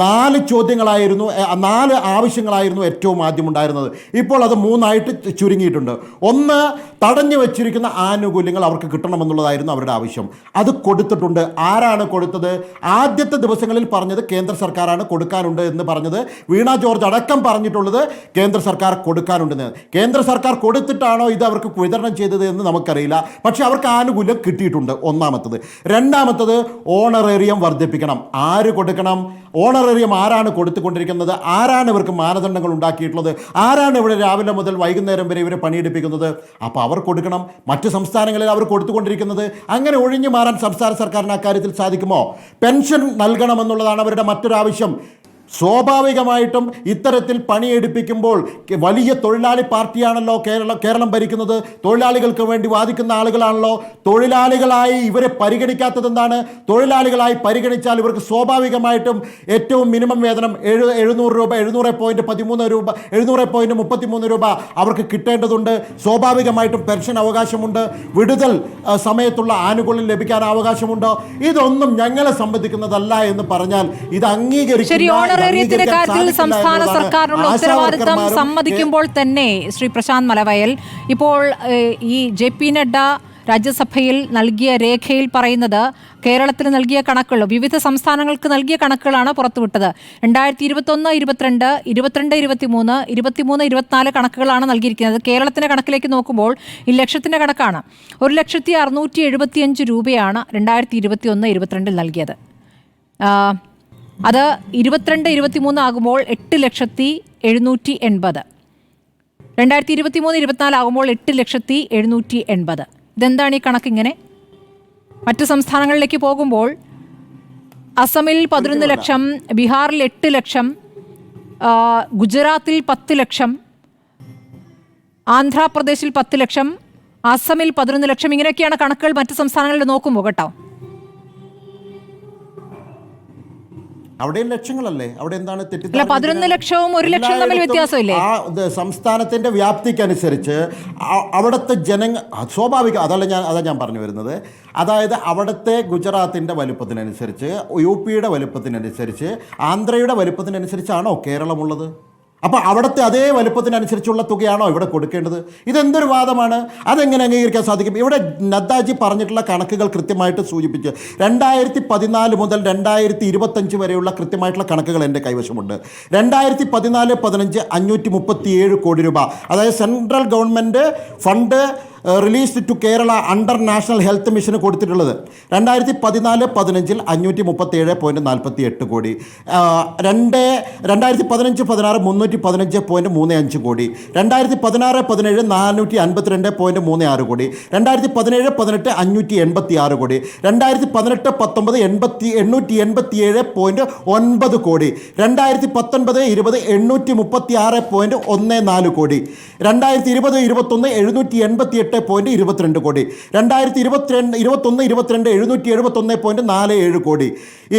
Speaker 10: 4 ചോദ്യങ്ങളായിരുന്നു, 4 ആവശ്യങ്ങളായിരുന്നു ഏറ്റവും ആദ്യം ഉണ്ടായിരുന്നത്. ഇപ്പോൾ അത് 3 ചുരുങ്ങിയിട്ടുണ്ട്. ഒന്ന്, തടഞ്ഞു വെച്ചിരിക്കുന്ന ആനുകൂല്യങ്ങൾ അവർക്ക് കിട്ടണമെന്നുള്ളതായിരുന്നു അവരുടെ ആവശ്യം. അത് കൊടുത്തിട്ടുണ്ട്. ആരാണ് കൊടുത്തത്? ആദ്യത്തെ ദിവസങ്ങളിൽ പറഞ്ഞത് കേന്ദ്ര സർക്കാരാണ് കൊടുക്കാനുണ്ട് എന്ന് പറഞ്ഞത്. വീണ ജോർജ് അടക്കം പറഞ്ഞിട്ടുള്ളത് കേന്ദ്ര സർക്കാർ കൊടുക്കാനുണ്ടെന്ന്. കേന്ദ്ര സർക്കാർ കൊടുത്തിട്ടാണോ ഇത് അവർക്ക് വിതരണം ചെയ്തത് എന്ന് നമുക്കറിയില്ല. പക്ഷേ അവർക്ക് ആനുകൂല്യം കിട്ടിയിട്ടുണ്ട്. ഒന്നാമത്തത്. രണ്ടാമത്തത്, ഓണറേറിയം വർദ്ധിപ്പിക്കണം. ആര് കൊടുക്കണം? ഓണറേറിയം ആരാണ് കൊടുത്തുകൊണ്ടിരിക്കുന്നത്? ആരാണ് ഇവർക്ക് മാനദണ്ഡങ്ങൾ ഉണ്ടാക്കിയിട്ടുള്ളത്? ആരാണ് ഇവിടെ രാവിലെ മുതൽ വൈകുന്നേരം വരെ ഇവരെ പണിയെടുപ്പിക്കുന്നത്? അപ്പോൾ അവർ കൊടുക്കണം. മറ്റ് സംസ്ഥാനങ്ങളിൽ അവർ കൊടുത്തുകൊണ്ടിരിക്കുന്നത്. അങ്ങനെ ഒഴിഞ്ഞു മാറാൻ സംസ്ഥാന സർക്കാരിന് അക്കാര്യത്തിൽ സാധിക്കുമോ? പെൻഷൻ നൽകണമെന്നുള്ളതാണ് അവരുടെ മറ്റൊരാവശ്യം. സ്വാഭാവികമായിട്ടും ഇത്തരത്തിൽ പണിയെടുപ്പിക്കുമ്പോൾ വലിയ തൊഴിലാളി പാർട്ടിയാണല്ലോ കേരളം ഭരിക്കുന്നത്. തൊഴിലാളികൾക്ക് വേണ്ടി വാദിക്കുന്ന ആളുകളാണല്ലോ. തൊഴിലാളികളായി ഇവരെ പരിഗണിക്കാത്തത് എന്താണ്? തൊഴിലാളികളായി പരിഗണിച്ചാൽ ഇവർക്ക് സ്വാഭാവികമായിട്ടും ഏറ്റവും മിനിമം വേതനം 700 രൂപ, 700.13 രൂപ, 700.33 രൂപ അവർക്ക് കിട്ടേണ്ടതുണ്ട്. സ്വാഭാവികമായിട്ടും പെൻഷൻ അവകാശമുണ്ട്. വിടുതൽ സമയത്തുള്ള ആനുകൂല്യം ലഭിക്കാൻ അവകാശമുണ്ട്. ഇതൊന്നും ഞങ്ങളെ സംബന്ധിക്കുന്നതല്ല എന്ന് പറഞ്ഞാൽ ഇത് അംഗീകരിക്കുന്ന
Speaker 2: കാര്യത്തിൽ സംസ്ഥാന സർക്കാരിനുള്ള ഉത്തരവാദിത്തം സമ്മതിക്കുമ്പോൾ തന്നെ ശ്രീ പ്രശാന്ത് മലവയൽ, ഇപ്പോൾ ഈ JP നഡ്ഡ രാജ്യസഭയിൽ നൽകിയ രേഖയിൽ പറയുന്നത് കേരളത്തിന് നൽകിയ കണക്കുകൾ, വിവിധ സംസ്ഥാനങ്ങൾക്ക് നൽകിയ കണക്കുകളാണ് പുറത്തുവിട്ടത്. 2021, 22, 22, 23, 24 കണക്കുകളാണ് നൽകിയിരിക്കുന്നത്. കേരളത്തിൻ്റെ കണക്കിലേക്ക് നോക്കുമ്പോൾ ഈ ലക്ഷത്തിൻ്റെ കണക്കാണ്. 1,675 രൂപയാണ് 2021, 22 നൽകിയത്. അത് 22, 23 ആകുമ്പോൾ 8,780,000. 2023, 24 ആകുമ്പോൾ 8,780,000. ഇതെന്താണ് ഈ കണക്കിങ്ങനെ? മറ്റ് സംസ്ഥാനങ്ങളിലേക്ക് പോകുമ്പോൾ അസമിൽ 11 ലക്ഷം, ബീഹാറിൽ 8 ലക്ഷം, ഗുജറാത്തിൽ 10 ലക്ഷം, ആന്ധ്രാപ്രദേശിൽ 10 ലക്ഷം, അസമിൽ 11 ലക്ഷം. ഇങ്ങനെയൊക്കെയാണ് കണക്കുകൾ മറ്റ് സംസ്ഥാനങ്ങളിൽ നോക്കുമ്പോൾ കേട്ടോ.
Speaker 10: അവിടെ ലക്ഷങ്ങളല്ലേ? അവിടെ എന്താണ്
Speaker 2: 11 ലക്ഷവും 1 ലക്ഷം തമ്മിൽ വ്യത്യാസമില്ലേ?
Speaker 10: ആ സംസ്ഥാനത്തിന്റെ വ്യാപ്തിക്കനുസരിച്ച് അവിടുത്തെ സ്വാഭാവിക അതാ ഞാൻ പറഞ്ഞു വരുന്നത്. അതായത് അവിടുത്തെ ഗുജറാത്തിൻ്റെ വലുപ്പത്തിനനുസരിച്ച്, UP-യുടെ വലുപ്പത്തിനനുസരിച്ച്, ആന്ധ്രയുടെ വലുപ്പത്തിനനുസരിച്ചാണോ കേരളമുള്ളത്? അപ്പോൾ അവിടുത്തെ അതേ വലുപ്പത്തിനനുസരിച്ചുള്ള തുകയാണോ ഇവിടെ കൊടുക്കേണ്ടത്? ഇതെന്തൊരു വാദമാണ്? അതെങ്ങനെ അംഗീകരിക്കാൻ സാധിക്കും? ഇവിടെ നദ്ദാജി പറഞ്ഞിട്ടുള്ള കണക്കുകൾ കൃത്യമായിട്ട് സൂചിപ്പിച്ച് 2014 മുതൽ 2025 വരെയുള്ള കൃത്യമായിട്ടുള്ള കണക്കുകൾ എൻ്റെ കൈവശമുണ്ട്. 2014-15 537 കോടി രൂപ, അതായത് central government fund released to Kerala under National Health മിഷന് കൊടുത്തിട്ടുള്ളത്. 2014-15 537.48 കോടി. 2015-16 315.35 കോടി. 2016-17 452.36 കോടി. 2017-18 586 കോടി. 2018-19 887.9 കോടി. 2019-20 836.14 കോടി. 2020-21 788.22 കോടി. 2021-22 771.47 കോടി.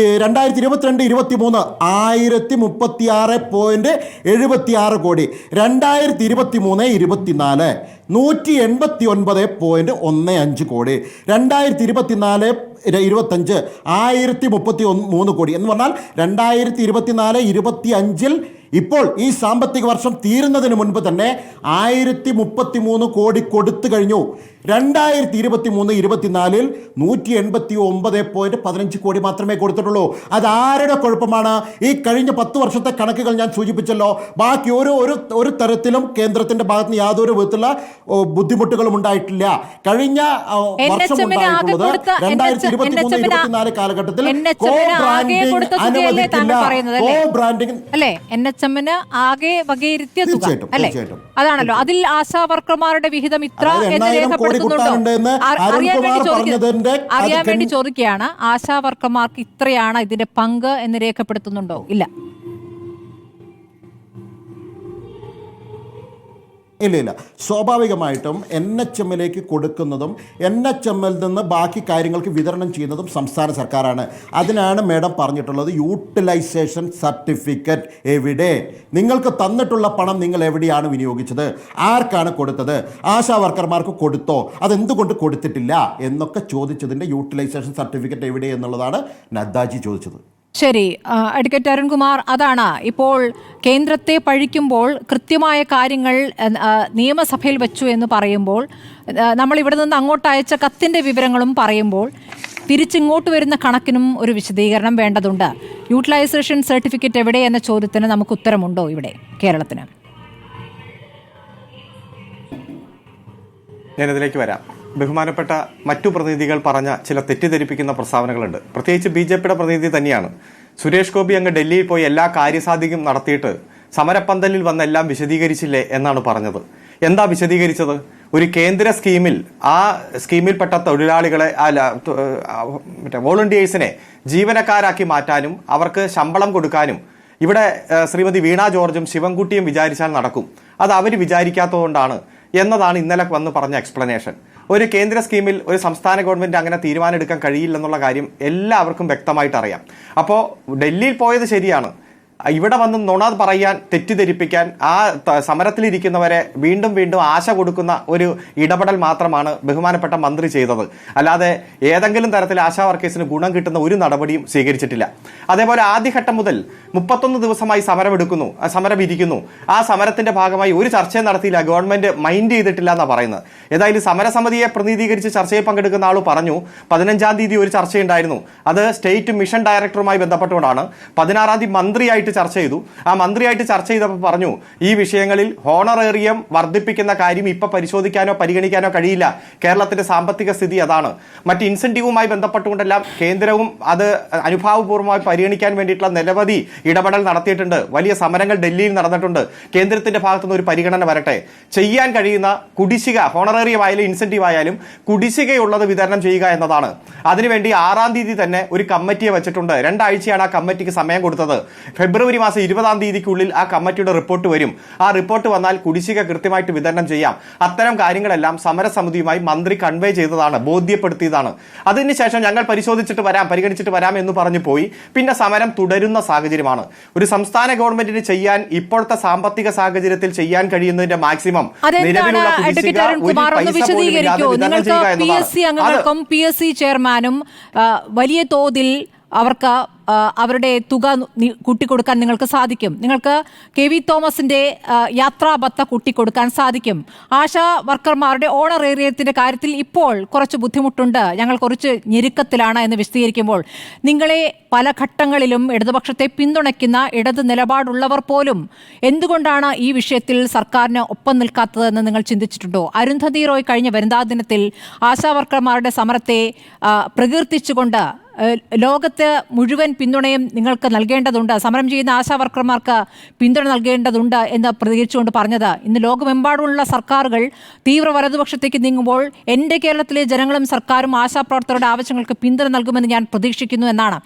Speaker 10: 2022-23 1036.76 കോടി. 2023-24 189.15 കോടി. 2024-25 1033 കോടി. എന്ന് പറഞ്ഞാൽ 2024-25 ഇപ്പോൾ ഈ സാമ്പത്തിക വർഷം തീരുന്നതിന് മുൻപ് തന്നെ 1033 കോടി കൊടുത്തു കഴിഞ്ഞു. 2023-24 189.15 കോടി മാത്രമേ കൊടുത്തിട്ടുള്ളൂ. അതാരുടെ കുഴപ്പമാണ്? ഈ കഴിഞ്ഞ 10 വർഷത്തെ കണക്കുകൾ ഞാൻ സൂചിപ്പിച്ചല്ലോ. ബാക്കി ഒരു തരത്തിലും കേന്ദ്രത്തിന്റെ ഭാഗത്ത് നിന്ന് യാതൊരു വിധത്തിലുള്ള ബുദ്ധിമുട്ടുകളും ഉണ്ടായിട്ടില്ല. കഴിഞ്ഞ വർഷം ഉണ്ടായിട്ടുള്ളത് 2023-24 കാലഘട്ടത്തിൽ കോ ബ്രാൻഡിംഗ് അനുവദിക്കില്ല. കോ ബ്രാൻഡിംഗ്
Speaker 2: അല്ലേ NHM-ന് ആകെ വകയിരുത്തിയ തുക അല്ലേ? അതാണല്ലോ. അതിൽ ആശാ വർക്കർമാരുടെ വിഹിതം ഇത്ര എന്ന് രേഖപ്പെടുത്തുന്നുണ്ടോ? അറിയാൻ വേണ്ടി ചോദിക്കുകയാണ്. ആശാ വർക്കർമാർക്ക് ഇത്രയാണ് ഇതിന്റെ പങ്ക് എന്ന് രേഖപ്പെടുത്തുന്നുണ്ടോ? ഇല്ല.
Speaker 10: ഇല്ല. സ്വാഭാവികമായിട്ടും NHMലേക്ക് കൊടുക്കുന്നതും NHMൽ നിന്ന് ബാക്കി കാര്യങ്ങൾക്ക് വിതരണം ചെയ്യുന്നതും സംസ്ഥാന സർക്കാരാണ്. അതിനാണ് മേഡം പറഞ്ഞിട്ടുള്ളത് യൂട്ടിലൈസേഷൻ സർട്ടിഫിക്കറ്റ് എവിടെ? നിങ്ങൾക്ക് തന്നിട്ടുള്ള പണം നിങ്ങൾ എവിടെയാണ് വിനിയോഗിച്ചത്? ആർക്കാണ് കൊടുത്തത്? ആശാ വർക്കർമാർക്ക് കൊടുത്തോ? അതെന്തുകൊണ്ട് കൊടുത്തിട്ടില്ല എന്നൊക്കെ ചോദിച്ചതിൻ്റെ യൂട്ടിലൈസേഷൻ സർട്ടിഫിക്കറ്റ് എവിടെ എന്നുള്ളതാണ് നദ്ദാജി ചോദിച്ചത്.
Speaker 2: ശരി, അഡ്വക്കേറ്റ് അരുൺകുമാർ, അതാണ് ഇപ്പോൾ കേന്ദ്രത്തെ പഴിക്കുമ്പോൾ കൃത്യമായ കാര്യങ്ങൾ നിയമസഭയിൽ വെച്ചു എന്ന് പറയുമ്പോൾ, നമ്മൾ ഇവിടെ നിന്ന് അങ്ങോട്ട് അയച്ച കത്തിൻ്റെ വിവരങ്ങളും പറയുമ്പോൾ തിരിച്ചിങ്ങോട്ട് വരുന്ന കണക്കിനും ഒരു വിശദീകരണം വേണ്ടതുണ്ട്. യൂട്ടിലൈസേഷൻ സർട്ടിഫിക്കറ്റ് എവിടെ എന്ന ചോദ്യത്തിന് നമുക്ക് ഉത്തരമുണ്ടോ ഇവിടെ കേരളത്തിന്?
Speaker 7: ഞാനിതിലേക്ക് വരാം. ബഹുമാനപ്പെട്ട മറ്റു പ്രതിനിധികൾ പറഞ്ഞ ചില തെറ്റിദ്ധരിപ്പിക്കുന്ന പ്രസ്താവനകളുണ്ട്. പ്രത്യേകിച്ച് BJPയുടെ പ്രതിനിധി തന്നെയാണ്. സുരേഷ് ഗോപി അങ്ങ് ഡൽഹിയിൽ പോയി എല്ലാ കാര്യസാധ്യതയും നടത്തിയിട്ട് സമരപ്പന്തലിൽ വന്ന് എല്ലാം വിശദീകരിച്ചില്ലേ എന്നാണ് പറഞ്ഞത്. എന്താ വിശദീകരിച്ചത്? ഒരു കേന്ദ്ര സ്കീമിൽ, ആ സ്കീമിൽപ്പെട്ട തൊഴിലാളികളെ വോളണ്ടിയേഴ്സിനെ ജീവനക്കാരാക്കി മാറ്റാനും അവർക്ക് ശമ്പളം കൊടുക്കാനും ഇവിടെ ശ്രീമതി വീണ ജോർജും ശിവൻകുട്ടിയും വിചാരിച്ചാൽ നടക്കും. അത് അവർ വിചാരിക്കാത്തതുകൊണ്ടാണ് എന്നതാണ് ഇന്നലെ വന്ന് പറഞ്ഞ എക്സ്പ്ലനേഷൻ. ഒരു കേന്ദ്ര സ്കീമിൽ ഒരു സംസ്ഥാന ഗവൺമെന്റ് അങ്ങനെ തീരുമാനം എടുക്കാൻ കഴിയില്ലെന്നുള്ള കാര്യം എല്ലാവർക്കും വ്യക്തമായിട്ട് അറിയാം. അപ്പോൾ ഡൽഹിയിൽ പോയത് ശരിയാണ്. ഇവിടെ വന്ന് നുണ പറയാൻ, തെറ്റിദ്ധരിപ്പിക്കാൻ, ആ സമരത്തിലിരിക്കുന്നവരെ വീണ്ടും വീണ്ടും ആശ കൊടുക്കുന്ന ഒരു ഇടപെടൽ മാത്രമാണ് ബഹുമാനപ്പെട്ട മന്ത്രി ചെയ്തത്. അല്ലാതെ ഏതെങ്കിലും തരത്തിൽ ആശാ വർക്കേഴ്സിന് ഗുണം കിട്ടുന്ന ഒരു നടപടിയും സ്വീകരിച്ചിട്ടില്ല. അതേപോലെ ആദ്യഘട്ടം മുതൽ 31 ദിവസമായി സമരം ഇരിക്കുന്നു. ആ സമരത്തിന്റെ ഭാഗമായി ഒരു ചർച്ചയും നടത്തിയില്ല, ഗവൺമെന്റ് മൈൻഡ് ചെയ്തിട്ടില്ല എന്നാണ് പറയുന്നത്. ഏതായാലും സമരസമിതിയെ പ്രതിനിധീകരിച്ച് ചർച്ചയിൽ പങ്കെടുക്കുന്ന ആൾ പറഞ്ഞു 15-ാം തീയതി ഒരു ചർച്ചയുണ്ടായിരുന്നു. അത് സ്റ്റേറ്റ് മിഷൻ ഡയറക്ടറുമായി ബന്ധപ്പെട്ടുകൊണ്ടാണ്. 16-ാം തീയതി മന്ത്രിയായിട്ട് ചർച്ച ചെയ്തു. ആ മന്ത്രിയായിട്ട് ചർച്ച ചെയ്തപ്പോൾ പറഞ്ഞു ഈ വിഷയങ്ങളിൽ ഹോണറേറിയം വർദ്ധിപ്പിക്കുന്ന കാര്യം ഇപ്പൊ പരിശോധിക്കാനോ പരിഗണിക്കാനോ കഴിയില്ല, കേരളത്തിന്റെ സാമ്പത്തിക സ്ഥിതി അതാണ്. മറ്റ് ഇൻസെന്റീവുമായി ബന്ധപ്പെട്ടുകൊണ്ടെല്ലാം കേന്ദ്രവും അത് അനുഭാവപൂർവ്വമായി പരിഗണിക്കാൻ വേണ്ടിയിട്ടുള്ള നിരവധി ഇടപെടൽ നടത്തിയിട്ടുണ്ട്. വലിയ സമരങ്ങൾ ഡൽഹിയിൽ നടന്നിട്ടുണ്ട്. കേന്ദ്രത്തിന്റെ ഭാഗത്തുനിന്ന് ഒരു പരിഗണന വരട്ടെ. ചെയ്യാൻ കഴിയുന്ന കുടിശ്ശിക, ഹോണറേറിയം ആയാലും ഇൻസെന്റീവ് ആയാലും കുടിശ്ശികയുള്ളത് വിതരണം ചെയ്യുക എന്നതാണ്. അതിനുവേണ്ടി 6-ാം തീയതി തന്നെ ഒരു കമ്മിറ്റിയെ വെച്ചിട്ടുണ്ട്. 2 ആഴ്ചയാണ് ആ കമ്മിറ്റിക്ക് സമയം കൊടുത്തത്. ഫെബ്രുവരി മാസം 20-ാം തീയതിക്കുള്ളിൽ ആ കമ്മിറ്റിയുടെ റിപ്പോർട്ട് വരും. ആ റിപ്പോർട്ട് വന്നാൽ കുടിശ്ശിക കൃത്യമായിട്ട് വിതരണം ചെയ്യാം. അത്തരം കാര്യങ്ങളെല്ലാം സമരസമിതിയുമായി മന്ത്രി കൺവേ ചെയ്തതാണ്, ബോധ്യപ്പെടുത്തിയതാണ്. അതിനുശേഷം ഞങ്ങൾ പരിശോധിച്ചിട്ട് വരാം, പരിഗണിച്ചിട്ട് വരാം എന്ന് പറഞ്ഞു പോയി. പിന്നെ സമരം തുടരുന്ന സാഹചര്യമാണ്. ഒരു സംസ്ഥാന ഗവൺമെന്റിന് ചെയ്യാൻ ഇപ്പോഴത്തെ സാമ്പത്തിക സാഹചര്യത്തിൽ ചെയ്യാൻ കഴിയുന്നതിന്റെ മാക്സിമം നിലവിലുള്ള കുടിശ്ശിക
Speaker 2: അംഗങ്ങൾക്കും PSC ചെയർമാനും വലിയ തോതിൽ അവർക്ക് അവരുടെ തുക കൂട്ടിക്കൊടുക്കാൻ നിങ്ങൾക്ക് സാധിക്കും. നിങ്ങൾക്ക് KV തോമസിന്റെ യാത്രാബത്ത കൂട്ടിക്കൊടുക്കാൻ സാധിക്കും. ആശാ വർക്കർമാരുടെ ഓണറേറിയത്തിന്റെ കാര്യത്തിൽ ഇപ്പോൾ കുറച്ച് ബുദ്ധിമുട്ടുണ്ട്, ഞങ്ങൾ കുറച്ച് ഞെരുക്കത്തിലാണ് എന്ന് വിശദീകരിക്കുമ്പോൾ നിങ്ങളെ പല ഘട്ടങ്ങളിലും ഇടതുപക്ഷത്തെ പിന്തുണയ്ക്കുന്ന ഇടത് നിലപാടുള്ളവർ പോലും എന്തുകൊണ്ടാണ് ഈ വിഷയത്തിൽ സർക്കാരിന് ഒപ്പം നിൽക്കാത്തതെന്ന് നിങ്ങൾ ചിന്തിച്ചിട്ടുണ്ടോ? അരുന്ധതി റോയ് കഴിഞ്ഞ വനിതാ ദിനത്തിൽ ആശാ വർക്കർമാരുടെ സമരത്തെ പ്രകീർത്തിച്ചുകൊണ്ട് ലോകത്ത് മുഴുവൻ പിന്തുണയും നിങ്ങൾക്ക് നൽകേണ്ടതുണ്ട്, സമരം ചെയ്യുന്ന ആശാ വർക്കർമാർക്ക് പിന്തുണ നൽകേണ്ടതുണ്ട് എന്ന് പ്രതികരിച്ചുകൊണ്ട് പറഞ്ഞത്, ഇന്ന് ലോകമെമ്പാടുമുള്ള സർക്കാരുകൾ തീവ്ര വലതുപക്ഷത്തേക്ക് നീങ്ങുമ്പോൾ എൻ്റെ കേരളത്തിലെ ജനങ്ങളും സർക്കാരും ആശാപ്രവർത്തകരുടെ ആവശ്യങ്ങൾക്ക് പിന്തുണ നൽകുമെന്ന് ഞാൻ പ്രതീക്ഷിക്കുന്നു എന്നാണ്.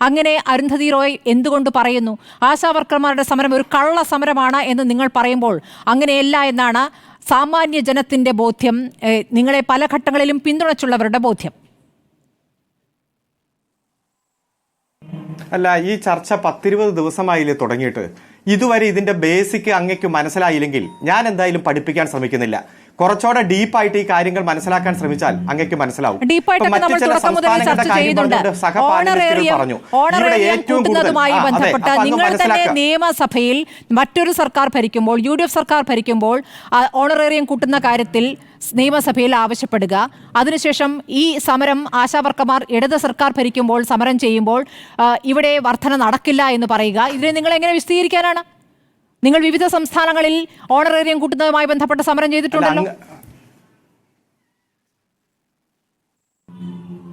Speaker 2: അങ്ങനെ അരുന്ധതി റോയ് എന്തുകൊണ്ട് പറയുന്നു ആശാ വർക്കർമാരുടെ സമരം ഒരു കള്ള സമരമാണ് എന്ന് നിങ്ങൾ പറയുമ്പോൾ? അങ്ങനെയല്ല എന്നാണ് സാമാന്യ ജനത്തിൻ്റെ ബോധ്യം, നിങ്ങളെ പല ഘട്ടങ്ങളിലും പിന്തുണച്ചുള്ളവരുടെ ബോധ്യം.
Speaker 7: അല്ല, ഈ ചർച്ച 10-20 ദിവസമായില്ലേ തുടങ്ങിയിട്ട്? ഇതുവരെ ഇതിന്റെ ബേസിക് അങ്ങേക്ക് മനസ്സിലായില്ലെങ്കിൽ ഞാൻ എന്തായാലും പഠിപ്പിക്കാൻ ശ്രമിക്കുന്നില്ല. കുറച്ചുകൂടെ ഡീപ്പായിട്ട് ഈ കാര്യങ്ങൾ മനസ്സിലാക്കാൻ ശ്രമിച്ചാൽ അങ്ങേക്ക് മനസ്സിലാവും.
Speaker 2: നിങ്ങൾ തന്നെ നിയമസഭയിൽ മറ്റൊരു സർക്കാർ ഭരിക്കുമ്പോൾ, UDF സർക്കാർ ഭരിക്കുമ്പോൾ ഓണറേറിയം കൂട്ടുന്ന കാര്യത്തിൽ നിയമസഭയിൽ ആവശ്യപ്പെടുക, അതിനുശേഷം ഈ സമരം ആശാവർക്കർമാർ ഇടത് സർക്കാർ ഭരിക്കുമ്പോൾ സമരം ചെയ്യുമ്പോൾ ഇവിടെ വർധന നടക്കില്ല എന്ന് പറയുക, ഇതിനെ നിങ്ങൾ എങ്ങനെ വിശദീകരിക്കാനാണ്? നിങ്ങൾ വിവിധ സംസ്ഥാനങ്ങളിൽ ഓണറേറിയം കൂട്ടുന്നതുമായി ബന്ധപ്പെട്ട സമരം ചെയ്തിട്ടുണ്ടല്ലോ.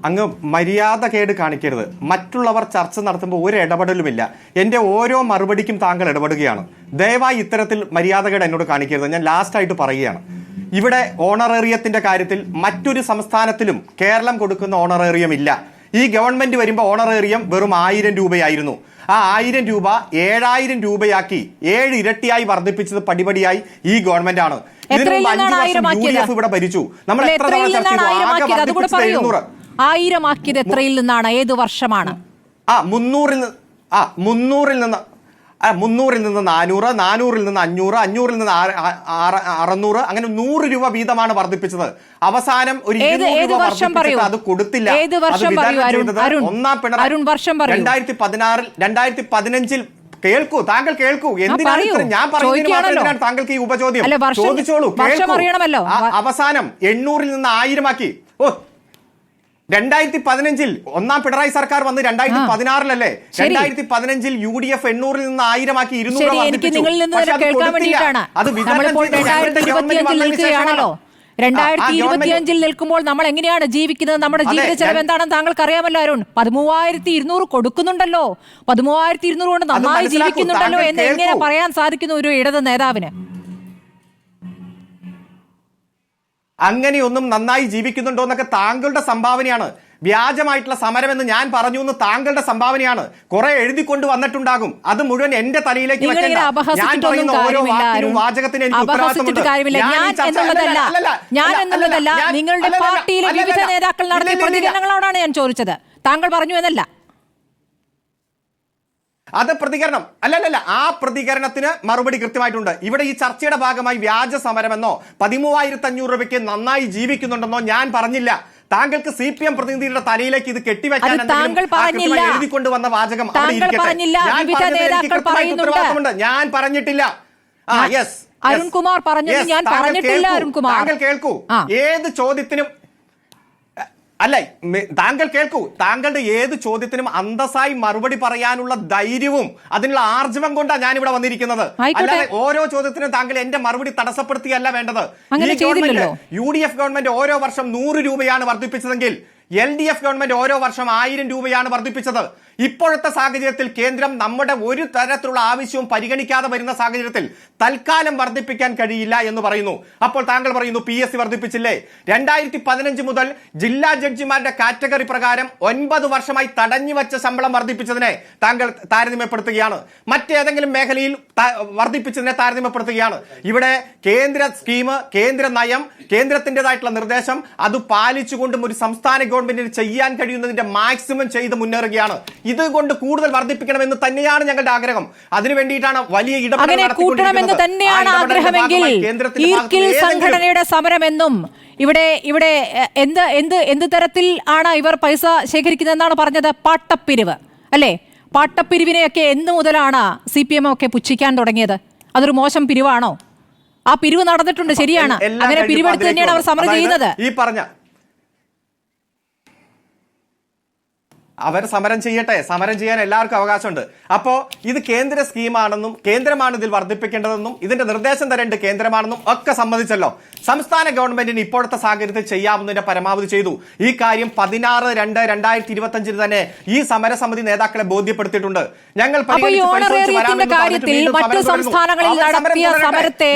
Speaker 7: അങ്ങ് മര്യാദ കേട് കാണിക്കരുത്. മറ്റുള്ളവർ ചർച്ച നടത്തുമ്പോൾ ഒരു ഇടപെടലുമില്ല. എൻ്റെ ഓരോ മറുപടിക്കും താങ്കൾ ഇടപെടുകയാണ്. ദയവായി ഇത്തരത്തിൽ മര്യാദകേട് എന്നോട് കാണിക്കരുത്. ഞാൻ ലാസ്റ്റായിട്ട് പറയുകയാണ്, ഇവിടെ ഓണറേറിയത്തിന്റെ കാര്യത്തിൽ മറ്റൊരു സംസ്ഥാനത്തിലും കേരളം കൊടുക്കുന്ന ഓണറേറിയം ഇല്ല. ഈ ഗവൺമെന്റ് വരുമ്പോൾ ഓണറേറിയം വെറും 1000 രൂപയായിരുന്നു. ആ 1000 രൂപ 7000 രൂപയാക്കി 7 ഇരട്ടിയായി വർദ്ധിപ്പിച്ചത് പടിപടിയായി ഈ ഗവൺമെന്റാണ്.
Speaker 2: എത്രയിൽ നിന്നാണ് 1000 ആക്കിയത്?
Speaker 7: ഇവിടെ ഭരിച്ചു. നമ്മൾ എത്ര
Speaker 2: എത്രയിൽ
Speaker 7: തവണ ചർച്ച
Speaker 2: നിന്നാണ്
Speaker 7: ചെയ്തു?
Speaker 2: 1000
Speaker 7: ആകെ
Speaker 2: ആക്കിയത്? അതുകൂടെ പറയൂ.
Speaker 7: 700.
Speaker 2: 1000 ആക്കിയത് എത്രയിൽ നിന്നാണ്? ഏത് വർഷമാണ്?
Speaker 7: 300-ൽ നിന്ന് 400, 400-ൽ നിന്ന് 500, 500-ൽ നിന്ന് 600, അങ്ങനെ 100 രൂപ വീതമാണ് വർദ്ധിപ്പിച്ചത്. അവസാനം ഒരു 200 രൂപ വർദ്ധിപ്പിച്ചിട്ട് അത് കൊടുത്തില്ല. ഒന്നാം പിണറായി 2015-ൽ കേൾക്കൂ, താങ്കൾ കേൾക്കൂ. എന്തിനാണ് ഞാൻ പറയുന്നതിനാണ് താങ്കൾക്ക് ഈ ഉപചോദ്യം? ചോദിച്ചോളൂ, കേൾക്കൂ. അവസാനം 800-ൽ നിന്ന് 1000 ആക്കി. 2015-ൽ ഒന്നാം പിണറായി സർക്കാർ വന്ന് 2016-ലല്ലേ? 2015-ൽ UDF 800-ൽ നിന്ന് 1000 ആക്കി 200 വർദ്ധിപ്പിച്ചു. അത്
Speaker 2: 2025-ൽ നിൽക്കുമ്പോൾ നമ്മൾ എങ്ങനെയാണ് ജീവിക്കുന്നത്? നമ്മുടെ ജീവിത ചെലവ് എന്താണെന്ന് താങ്കൾക്ക് അറിയാമല്ലോ അരുൺ. 13,200 കൊടുക്കുന്നുണ്ടല്ലോ, 13,200 കൊണ്ട് നന്നായി ജീവിക്കുന്നുണ്ടല്ലോ എന്ന് എങ്ങനെ പറയാൻ സാധിക്കുന്നു ഒരു ഇടത് നേതാവിന്?
Speaker 7: അങ്ങനെയൊന്നും നന്നായി ജീവിക്കുന്നുണ്ടോ എന്നൊക്കെ താങ്കളുടെ സംഭാവനയാണ്. വ്യാജമായിട്ടുള്ള സമരം എന്ന് ഞാൻ പറഞ്ഞു എന്ന് താങ്കളുടെ സംഭാവനയാണ്. കുറെ എഴുതിക്കൊണ്ട് വന്നിട്ടുണ്ടാകും. അത് മുഴുവൻ എന്റെ തലയിലേക്ക് വെക്കണ്ട. ഞാൻ പറയുന്ന ഓരോ വാക്കിനും വാചകത്തിന് എനിക്ക് ഉത്തരവാദിത്തമുണ്ട്.
Speaker 2: ഞാൻ എന്നുള്ളതല്ല, നിങ്ങളുടെ പാർട്ടിയിലെ വിവിധ നേതാക്കൾ നടത്തിയ പ്രതികരണങ്ങളോടാണ് ഞാൻ ചോദിച്ചത്. താങ്കൾ പറഞ്ഞു എന്നല്ല.
Speaker 7: അത് പ്രതികരണം അല്ലല്ല, ആ പ്രതികരണത്തിന് മറുപടി കൃത്യമായിട്ടുണ്ട്. ഇവിടെ ഈ ചർച്ചയുടെ ഭാഗമായി വ്യാജ സമരമെന്നോ 13,500 രൂപയ്ക്ക് നന്നായി ജീവിക്കുന്നുണ്ടെന്നോ ഞാൻ പറഞ്ഞില്ല. താങ്കൾക്ക് CPM പ്രതിനിധിയുടെ തലയിലേക്ക് ഇത് കെട്ടിവെക്കാൻ എഴുതിക്കൊണ്ട് വന്ന വാചകം ഉത്തരവാദിത്തമുണ്ട്. ഞാൻ പറഞ്ഞിട്ടില്ല.
Speaker 2: അരുൺകുമാർ പറഞ്ഞത് ഞാൻ പറഞ്ഞിട്ടില്ല. അരുൺകുമാർ,
Speaker 7: താങ്കൾ കേൾക്കൂ. ഏത് ചോദ്യത്തിനും അല്ല, താങ്കൾ കേൾക്കൂ. താങ്കളുടെ ഏത് ചോദ്യത്തിനും അന്തസ്സായി മറുപടി പറയാനുള്ള ധൈര്യവും അതിനുള്ള ആർജവം കൊണ്ടാണ് ഞാൻ ഇവിടെ വന്നിരിക്കുന്നത്. അല്ലാതെ ഓരോ ചോദ്യത്തിനും താങ്കൾ എന്റെ മറുപടി തടസ്സപ്പെടുത്തിയല്ല വേണ്ടത്. UDF ഗവൺമെന്റ് ഓരോ വർഷം 100 രൂപയാണ് വർദ്ധിപ്പിച്ചതെങ്കിൽ LDF ഗവൺമെന്റ് ഓരോ വർഷം 1000 രൂപയാണ് വർദ്ധിപ്പിച്ചത്. ഇപ്പോഴത്തെ സാഹചര്യത്തിൽ കേന്ദ്രം നമ്മുടെ ഒരു തരത്തിലുള്ള ആവശ്യവും പരിഗണിക്കാതെ വരുന്ന സാഹചര്യത്തിൽ തൽക്കാലം വർദ്ധിപ്പിക്കാൻ കഴിയില്ല എന്ന് പറയുന്നു. അപ്പോൾ താങ്കൾ പറയുന്നു PSC വർദ്ധിപ്പിച്ചില്ലേ? 2015 മുതൽ ജില്ലാ ജഡ്ജിമാരുടെ കാറ്റഗറി പ്രകാരം 9 വർഷമായി തടഞ്ഞു വെച്ച ശമ്പളം വർദ്ധിപ്പിച്ചതിനെ താങ്കൾ താരതമ്യപ്പെടുത്തുകയാണ്. മറ്റേതെങ്കിലും മേഖലയിൽ വർദ്ധിപ്പിച്ചതിനെ താരതമ്യപ്പെടുത്തുകയാണ്. ഇവിടെ കേന്ദ്ര സ്കീം, കേന്ദ്ര നയം, കേന്ദ്രത്തിൻ്റെതായിട്ടുള്ള നിർദ്ദേശം അത് പാലിച്ചുകൊണ്ടും ഒരു സംസ്ഥാന ഗവൺമെന്റിന് ചെയ്യാൻ കഴിയുന്നതിന്റെ മാക്സിമം ചെയ്ത് മുന്നേറുകയാണ്. ഇതുകൊണ്ട് കൂടുതൽ വർദ്ധിപ്പിക്കണമെന്ന് തന്നെയാണ് ഞങ്ങളുടെ ആഗ്രഹം. അതിനു വേണ്ടിയിട്ടാണ് വലിയ
Speaker 2: കൂട്ടണമെന്ന് തന്നെയാണ് ആഗ്രഹമെങ്കിൽ സംഘടനയുടെ സമരമെന്നും ഇവിടെ എന്ത് തരത്തിൽ ആണ് ഇവർ പൈസ ശേഖരിക്കുന്നതെന്നാണ് പറഞ്ഞത്? പാട്ടപ്പിരിവ് അല്ലേ? പാട്ടപ്പിരിവിനെയൊക്കെ എന്ന് മുതലാണ് CPM ഒക്കെ പുച്ഛിക്കാൻ തുടങ്ങിയത്? അതൊരു മോശം പിരിവാണോ? ആ പിരിവ് നടന്നിട്ടുണ്ട്, ശരിയാണ്. അങ്ങനെ പിരിവെടുത്ത് തന്നെയാണ് അവർ സമരം ചെയ്യുന്നത്.
Speaker 7: ഈ പറഞ്ഞ അവർ സമരം ചെയ്യട്ടെ, സമരം ചെയ്യാൻ എല്ലാവർക്കും അവകാശമുണ്ട്. അപ്പോ ഇത് കേന്ദ്ര സ്കീമാണെന്നും കേന്ദ്രമാണ് ഇതിൽ വർദ്ധിപ്പിക്കേണ്ടതെന്നും ഇതിന്റെ നിർദ്ദേശം തരേണ്ടത് കേന്ദ്രമാണെന്നും ഒക്കെ സമ്മതിച്ചല്ലോ. സംസ്ഥാന ഗവൺമെന്റിന് ഇപ്പോഴത്തെ സാഹചര്യത്തിൽ ചെയ്യാവുന്നതിന്റെ പരമാവധി ചെയ്തു. ഈ കാര്യം 16/2/2025 തന്നെ ഈ സമരസമിതി നേതാക്കളെ ബോധ്യപ്പെടുത്തിയിട്ടുണ്ട്. ഞങ്ങൾ
Speaker 2: മറ്റു സംസ്ഥാനങ്ങളിൽ നടത്തിയ സമരത്തെ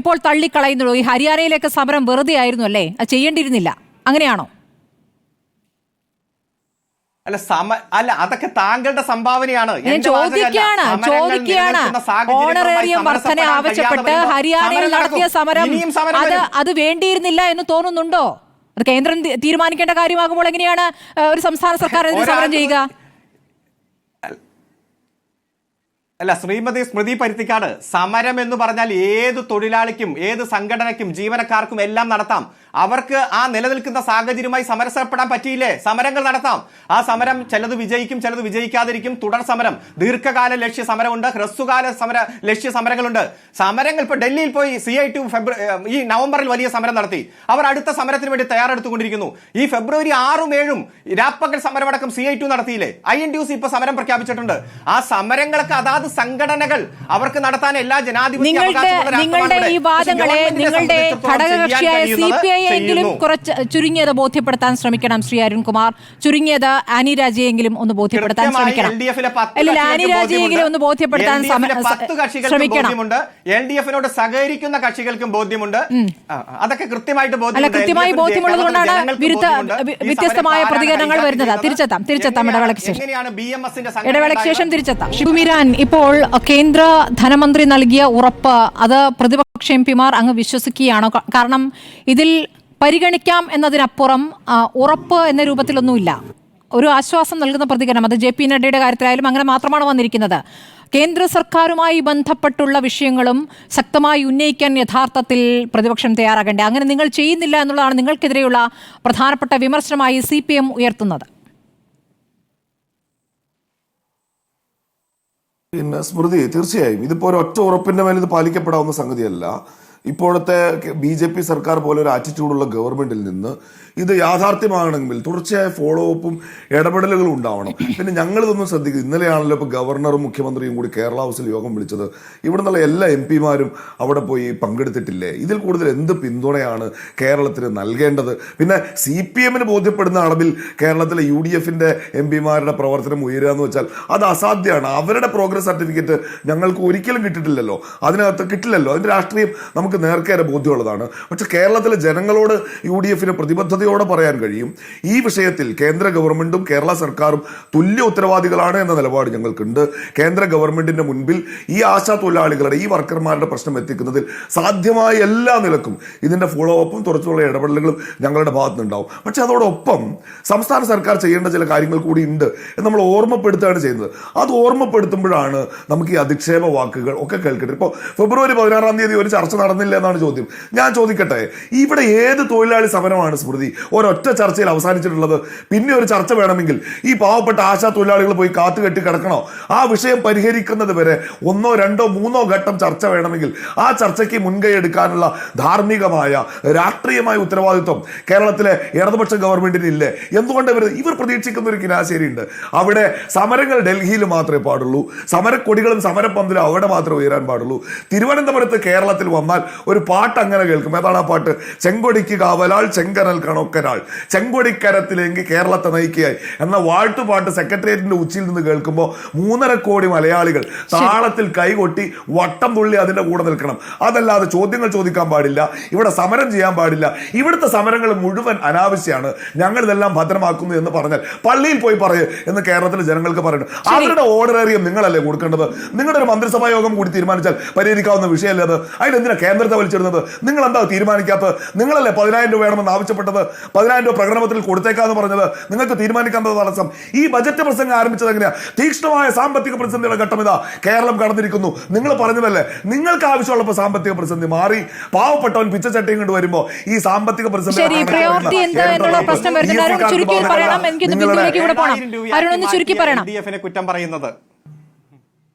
Speaker 2: ഇപ്പോൾ തള്ളിക്കളയുന്നുള്ളൂ. ഈ ഹരിയാനയിലേക്ക് സമരം വെറുതെ ആയിരുന്നു അല്ലേ? അത് ചെയ്യേണ്ടിയിരുന്നില്ല, അങ്ങനെയാണോ?
Speaker 7: അല്ല, അതൊക്കെ താങ്കളുടെ സംഭാവനയാണ്.
Speaker 2: ഓണറേറിയം വർധന ആവശ്യപ്പെട്ട് ഹരിയാനയിൽ നടത്തിയ സമരം അത് വേണ്ടിയിരുന്നില്ല എന്ന് തോന്നുന്നുണ്ടോ? അത് കേന്ദ്രം തീരുമാനിക്കേണ്ട കാര്യമാകുമ്പോൾ എങ്ങനെയാണ് ഒരു സംസ്ഥാന സർക്കാർ സമരം ചെയ്യുക?
Speaker 7: അല്ല, ശ്രീമതി സ്മൃതി പരുത്തിക്കാട്, സമരം എന്ന് പറഞ്ഞാൽ ഏത് തൊഴിലാളിക്കും ഏത് സംഘടനയ്ക്കും ജീവനക്കാർക്കും എല്ലാം നടത്താം. അവർക്ക് ആ നിലനിൽക്കുന്ന സാഹചര്യമായി സമരപ്പെടാൻ പറ്റിയില്ലേ? സമരങ്ങൾ നടത്താം. ആ സമരം ചിലത് വിജയിക്കും, ചിലത് വിജയിക്കാതിരിക്കും. തുടർ സമരം, ദീർഘകാല ലക്ഷ്യ സമരമുണ്ട്, ഹ്രസ്വകാല ലക്ഷ്യ സമരങ്ങളുണ്ട്. സമരങ്ങൾ ഇപ്പൊ ഡൽഹിയിൽ പോയി CITU ഈ നവംബറിൽ വലിയ സമരം നടത്തി. അവർ അടുത്ത സമരത്തിന് വേണ്ടി തയ്യാറെടുത്തുകൊണ്ടിരിക്കുന്നു. ഈ ഫെബ്രുവരി 6ഉം 7ഉം രാപ്പകൽ സമരമടക്കം CITU നടത്തിയില്ലേ? INTUC ഇപ്പൊ സമരം പ്രഖ്യാപിച്ചിട്ടുണ്ട്. ആ സമരങ്ങളൊക്കെ അതാത് സംഘടനകൾ അവർക്ക് നടത്താൻ എല്ലാ
Speaker 2: നിങ്ങളുടെ ഈ വാദങ്ങളെ നിങ്ങളുടെ ഘടകകക്ഷിയായ CPI-യെങ്കിലും കുറച്ച് ചുരുങ്ങിയത് ബോധ്യപ്പെടുത്താൻ ശ്രമിക്കണം. ശ്രീ അരുൺകുമാർ, ചുരുങ്ങിയത് ആനി രാജയെങ്കിലും ഒന്ന് ബോധ്യപ്പെടുത്താൻ ശ്രമിക്കണം. ആനി രാജയെങ്കിലും ഒന്ന് ബോധ്യപ്പെടുത്താൻ ശ്രമിക്കണം.
Speaker 7: LDF-നോട് സഹകരിക്കുന്ന കക്ഷികൾക്കും ബോധ്യമുണ്ട്. അതൊക്കെ കൃത്യമായിട്ട്
Speaker 2: കൃത്യമായി ബോധ്യമുള്ളത് കൊണ്ടാണ് വ്യത്യസ്തമായ പ്രതികരണങ്ങൾ വരുന്നത്. തിരിച്ചെത്താം ഇടവേളയ്ക്ക് ശേഷം തിരിച്ചെത്താം. ഷിബു മീരാൻ, ഇപ്പോൾ കേന്ദ്ര ധനമന്ത്രി നൽകിയ ഉറപ്പ് അത് പ്രതിപക്ഷ പക്ഷേ MP-മാർ അങ്ങ് വിശ്വസിക്കുകയാണോ? കാരണം ഇതിൽ പരിഗണിക്കാം എന്നതിനപ്പുറം ഉറപ്പ് എന്ന രൂപത്തിലൊന്നുമില്ല. ഒരു ആശ്വാസം നൽകുന്ന പ്രതികരണം, അത് JP നഡ്ഡയുടെ കാര്യത്തിലായാലും അങ്ങനെ മാത്രമാണ് വന്നിരിക്കുന്നത്. കേന്ദ്ര സർക്കാരുമായി ബന്ധപ്പെട്ടുള്ള വിഷയങ്ങളും ശക്തമായി ഉന്നയിക്കാൻ യഥാർത്ഥത്തിൽ പ്രതിപക്ഷം തയ്യാറാകണ്ടേ? അങ്ങനെ നിങ്ങൾ ചെയ്യുന്നില്ല എന്നുള്ളതാണ് നിങ്ങൾക്കെതിരെയുള്ള പ്രധാനപ്പെട്ട വിമർശനമായി CPM ഉയർത്തുന്നത്.
Speaker 8: പിന്നെ സ്മൃതി, തീർച്ചയായും ഇതിപ്പോൾ ഒരു ഒറ്റ ഉറപ്പിന്റെ മേൽ ഇത് പാലിക്കപ്പെടാവുന്ന സംഗതിയല്ല. ഇപ്പോഴത്തെ BJP സർക്കാർ പോലെ ഒരു ആറ്റിറ്റ്യൂഡുള്ള ഗവൺമെന്റിൽ നിന്ന് ഇത് യാഥാർത്ഥ്യമാകണമെങ്കിൽ തുടർച്ചയായ ഫോളോ അപ്പും ഇടപെടലുകളും ഉണ്ടാവണം. പിന്നെ ഞങ്ങളിതൊന്നും ശ്രദ്ധിക്കും. ഇന്നലെയാണല്ലോ ഇപ്പോൾ ഗവർണറും മുഖ്യമന്ത്രിയും കൂടി കേരള ഹൗസിൽ യോഗം വിളിച്ചത്. ഇവിടെ നിന്നുള്ള എല്ലാ MP-മാരും അവിടെ പോയി പങ്കെടുത്തിട്ടില്ലേ? ഇതിൽ കൂടുതൽ എന്ത് പിന്തുണയാണ് കേരളത്തിന് നൽകേണ്ടത്? പിന്നെ CPM-ന് ബോധ്യപ്പെടുന്ന അളവിൽ കേരളത്തിലെ UDF-ന്റെ MP-മാരുടെ പ്രവർത്തനം ഉയരുക എന്ന് വെച്ചാൽ അത് അസാധ്യമാണ്. അവരുടെ പ്രോഗ്രസ് സർട്ടിഫിക്കറ്റ് ഞങ്ങൾക്ക് ഒരിക്കലും കിട്ടിയിട്ടില്ലല്ലോ, അതിനകത്ത് കിട്ടില്ലല്ലോ. അതിന്റെ രാഷ്ട്രീയം നമുക്ക് നേർക്കേറെ ബോധ്യമുള്ളതാണ്. പക്ഷെ കേരളത്തിലെ ജനങ്ങളോട് UDF-ന് പ്രതിബദ്ധതയോടെ പറയാൻ കഴിയും, ഈ വിഷയത്തിൽ കേന്ദ്ര ഗവൺമെന്റും കേരള സർക്കാരും തുല്യ ഉത്തരവാദികളാണ് എന്ന നിലപാട് ഞങ്ങൾക്കുണ്ട്. കേന്ദ്ര ഗവൺമെന്റിന്റെ മുൻപിൽ ഈ ആശാ തൊഴിലാളികളുടെ, ഈ വർക്കർമാരുടെ പ്രശ്നം എത്തിക്കുന്നതിൽ സാധ്യമായ എല്ലാ നിലക്കും ഇതിന്റെ ഫോളോ അപ്പും തുടർച്ചുള്ള ഇടപെടലുകളും ഞങ്ങളുടെ ഭാഗത്തുനിന്നുണ്ടാവും. പക്ഷെ അതോടൊപ്പം സംസ്ഥാന സർക്കാർ ചെയ്യേണ്ട ചില കാര്യങ്ങൾ കൂടി ഉണ്ട് എന്ന് നമ്മൾ ഓർമ്മപ്പെടുത്തുകയാണ് ചെയ്യുന്നത്. അത് ഓർമ്മപ്പെടുത്തുമ്പോഴാണ് നമുക്ക് ഈ അധിക്ഷേപ വാക്കുകൾ ഒക്കെ കേൾക്കുന്നത്. ഇപ്പോൾ ഫെബ്രുവരി 16-ാം തീയതി ഒരു ചർച്ച നടന്നില്ല എന്നാണ് ചോദ്യം. ഞാൻ ചോദിക്കട്ടെ, ഇവിടെ ഏത് തൊഴിലാളി സമരമാണ് സ്മൃതി ഒരൊറ്റ ചർച്ചയിൽ അവസാനിച്ചിട്ടുള്ളത്? പിന്നെ ഒരു ചർച്ച വേണമെങ്കിൽ ഈ പാവപ്പെട്ട ആശാ തൊഴിലാളികൾ പോയി കാത്തുകെട്ടി കിടക്കണോ? ആ വിഷയം പരിഹരിക്കുന്നത് വരെ 1, 2, 3 ഘട്ടം ചർച്ച വേണമെങ്കിൽ ആ ചർച്ചയ്ക്ക് മുൻകൈ എടുക്കാനുള്ള ധാർമ്മികമായ രാഷ്ട്രീയമായ ഉത്തരവാദിത്വം കേരളത്തിലെ ഇടതുപക്ഷ ഗവൺമെന്റിന് ഇല്ലേ? എന്തുകൊണ്ട് ഇവർ പ്രതീക്ഷിക്കുന്ന ഒരു കിനാശേരി ഉണ്ട്. അവിടെ സമരങ്ങൾ ഡൽഹിയിൽ മാത്രമേ പാടുള്ളൂ, സമരക്കൊടികളും സമരപ്പന്തലും അവിടെ മാത്രമേ ഉയരാൻ പാടുള്ളൂ. തിരുവനന്തപുരത്ത് കേരളത്തിൽ വന്നാൽ ഒരു പാട്ട് അങ്ങനെ കേൾക്കും. ഏതാണ് ആ പാട്ട്? ചെങ്കൊടിക്ക് കാവലാൾ ചെങ്കനൽ കണൊക്കരാൾ, ചെങ്കൊടിക്കരത്തിലേക്ക് കേരളത്തെ നയിക്കുകയായി എന്ന വാഴ്ത്തുപാട്ട് സെക്രട്ടേറിയറ്റിന്റെ ഉച്ചിയിൽ നിന്ന് കേൾക്കുമ്പോൾ 3.5 കോടി മലയാളികൾ താളത്തിൽ കൈകൊട്ടി വട്ടം തുള്ളി അതിന്റെ കൂടെ നിൽക്കണം. അതല്ലാതെ ചോദ്യങ്ങൾ ചോദിക്കാൻ പാടില്ല, ഇവിടെ സമരം ചെയ്യാൻ പാടില്ല, ഇവിടുത്തെ സമരങ്ങൾ മുഴുവൻ അനാവശ്യമാണ്, ഞങ്ങൾ ഇതെല്ലാം ഭദ്രമാക്കുന്നു എന്ന് പറഞ്ഞാൽ പള്ളിയിൽ പോയി പറയൂ എന്ന് കേരളത്തിലെ ജനങ്ങൾക്ക് പറയുന്നു. അവരുടെ ഓർഡിനറിയം നിങ്ങളല്ലേ കൊടുക്കേണ്ടത്? നിങ്ങളുടെ ഒരു മന്ത്രിസഭാ യോഗം കൂടി തീരുമാനിച്ചാൽ പരിഹരിക്കാവുന്ന വിഷയമല്ലേ അത്? അതിനെന്തിനാ കേന്ദ്രത്തെ വലിച്ചിടുന്നത്? നിങ്ങൾ എന്താ തീരുമാനിക്കാത്തത്? നിങ്ങളല്ലേ 10,000 രൂപ വേണമെന്ന് ആവശ്യപ്പെട്ടത്? 10,000 രൂപ പ്രകടനത്തിൽ കൊടുത്തേക്കാന്ന് പറഞ്ഞത്? നിങ്ങൾക്ക് തീരുമാനിക്കാൻ തടസ്സം? ഈ ബജറ്റ് പ്രസംഗം ആരംഭിച്ചത് എങ്ങനെയാ? തീക്ഷ്ണമായ സാമ്പത്തിക പ്രതിസന്ധിയുടെ ഘട്ടം ഇതാ കേരളം കടന്നിരിക്കുന്നു. നിങ്ങൾ പറഞ്ഞതല്ലേ നിങ്ങൾക്ക് ആവശ്യമുള്ളപ്പോൾ സാമ്പത്തിക പ്രതിസന്ധി മാറി, പാവപ്പെട്ടവൻ പിച്ചച്ചട്ടിയും കൊണ്ട് വരുമ്പോ ഈ സാമ്പത്തിക പ്രതിസന്ധി
Speaker 7: കുറ്റം പറയുന്നത്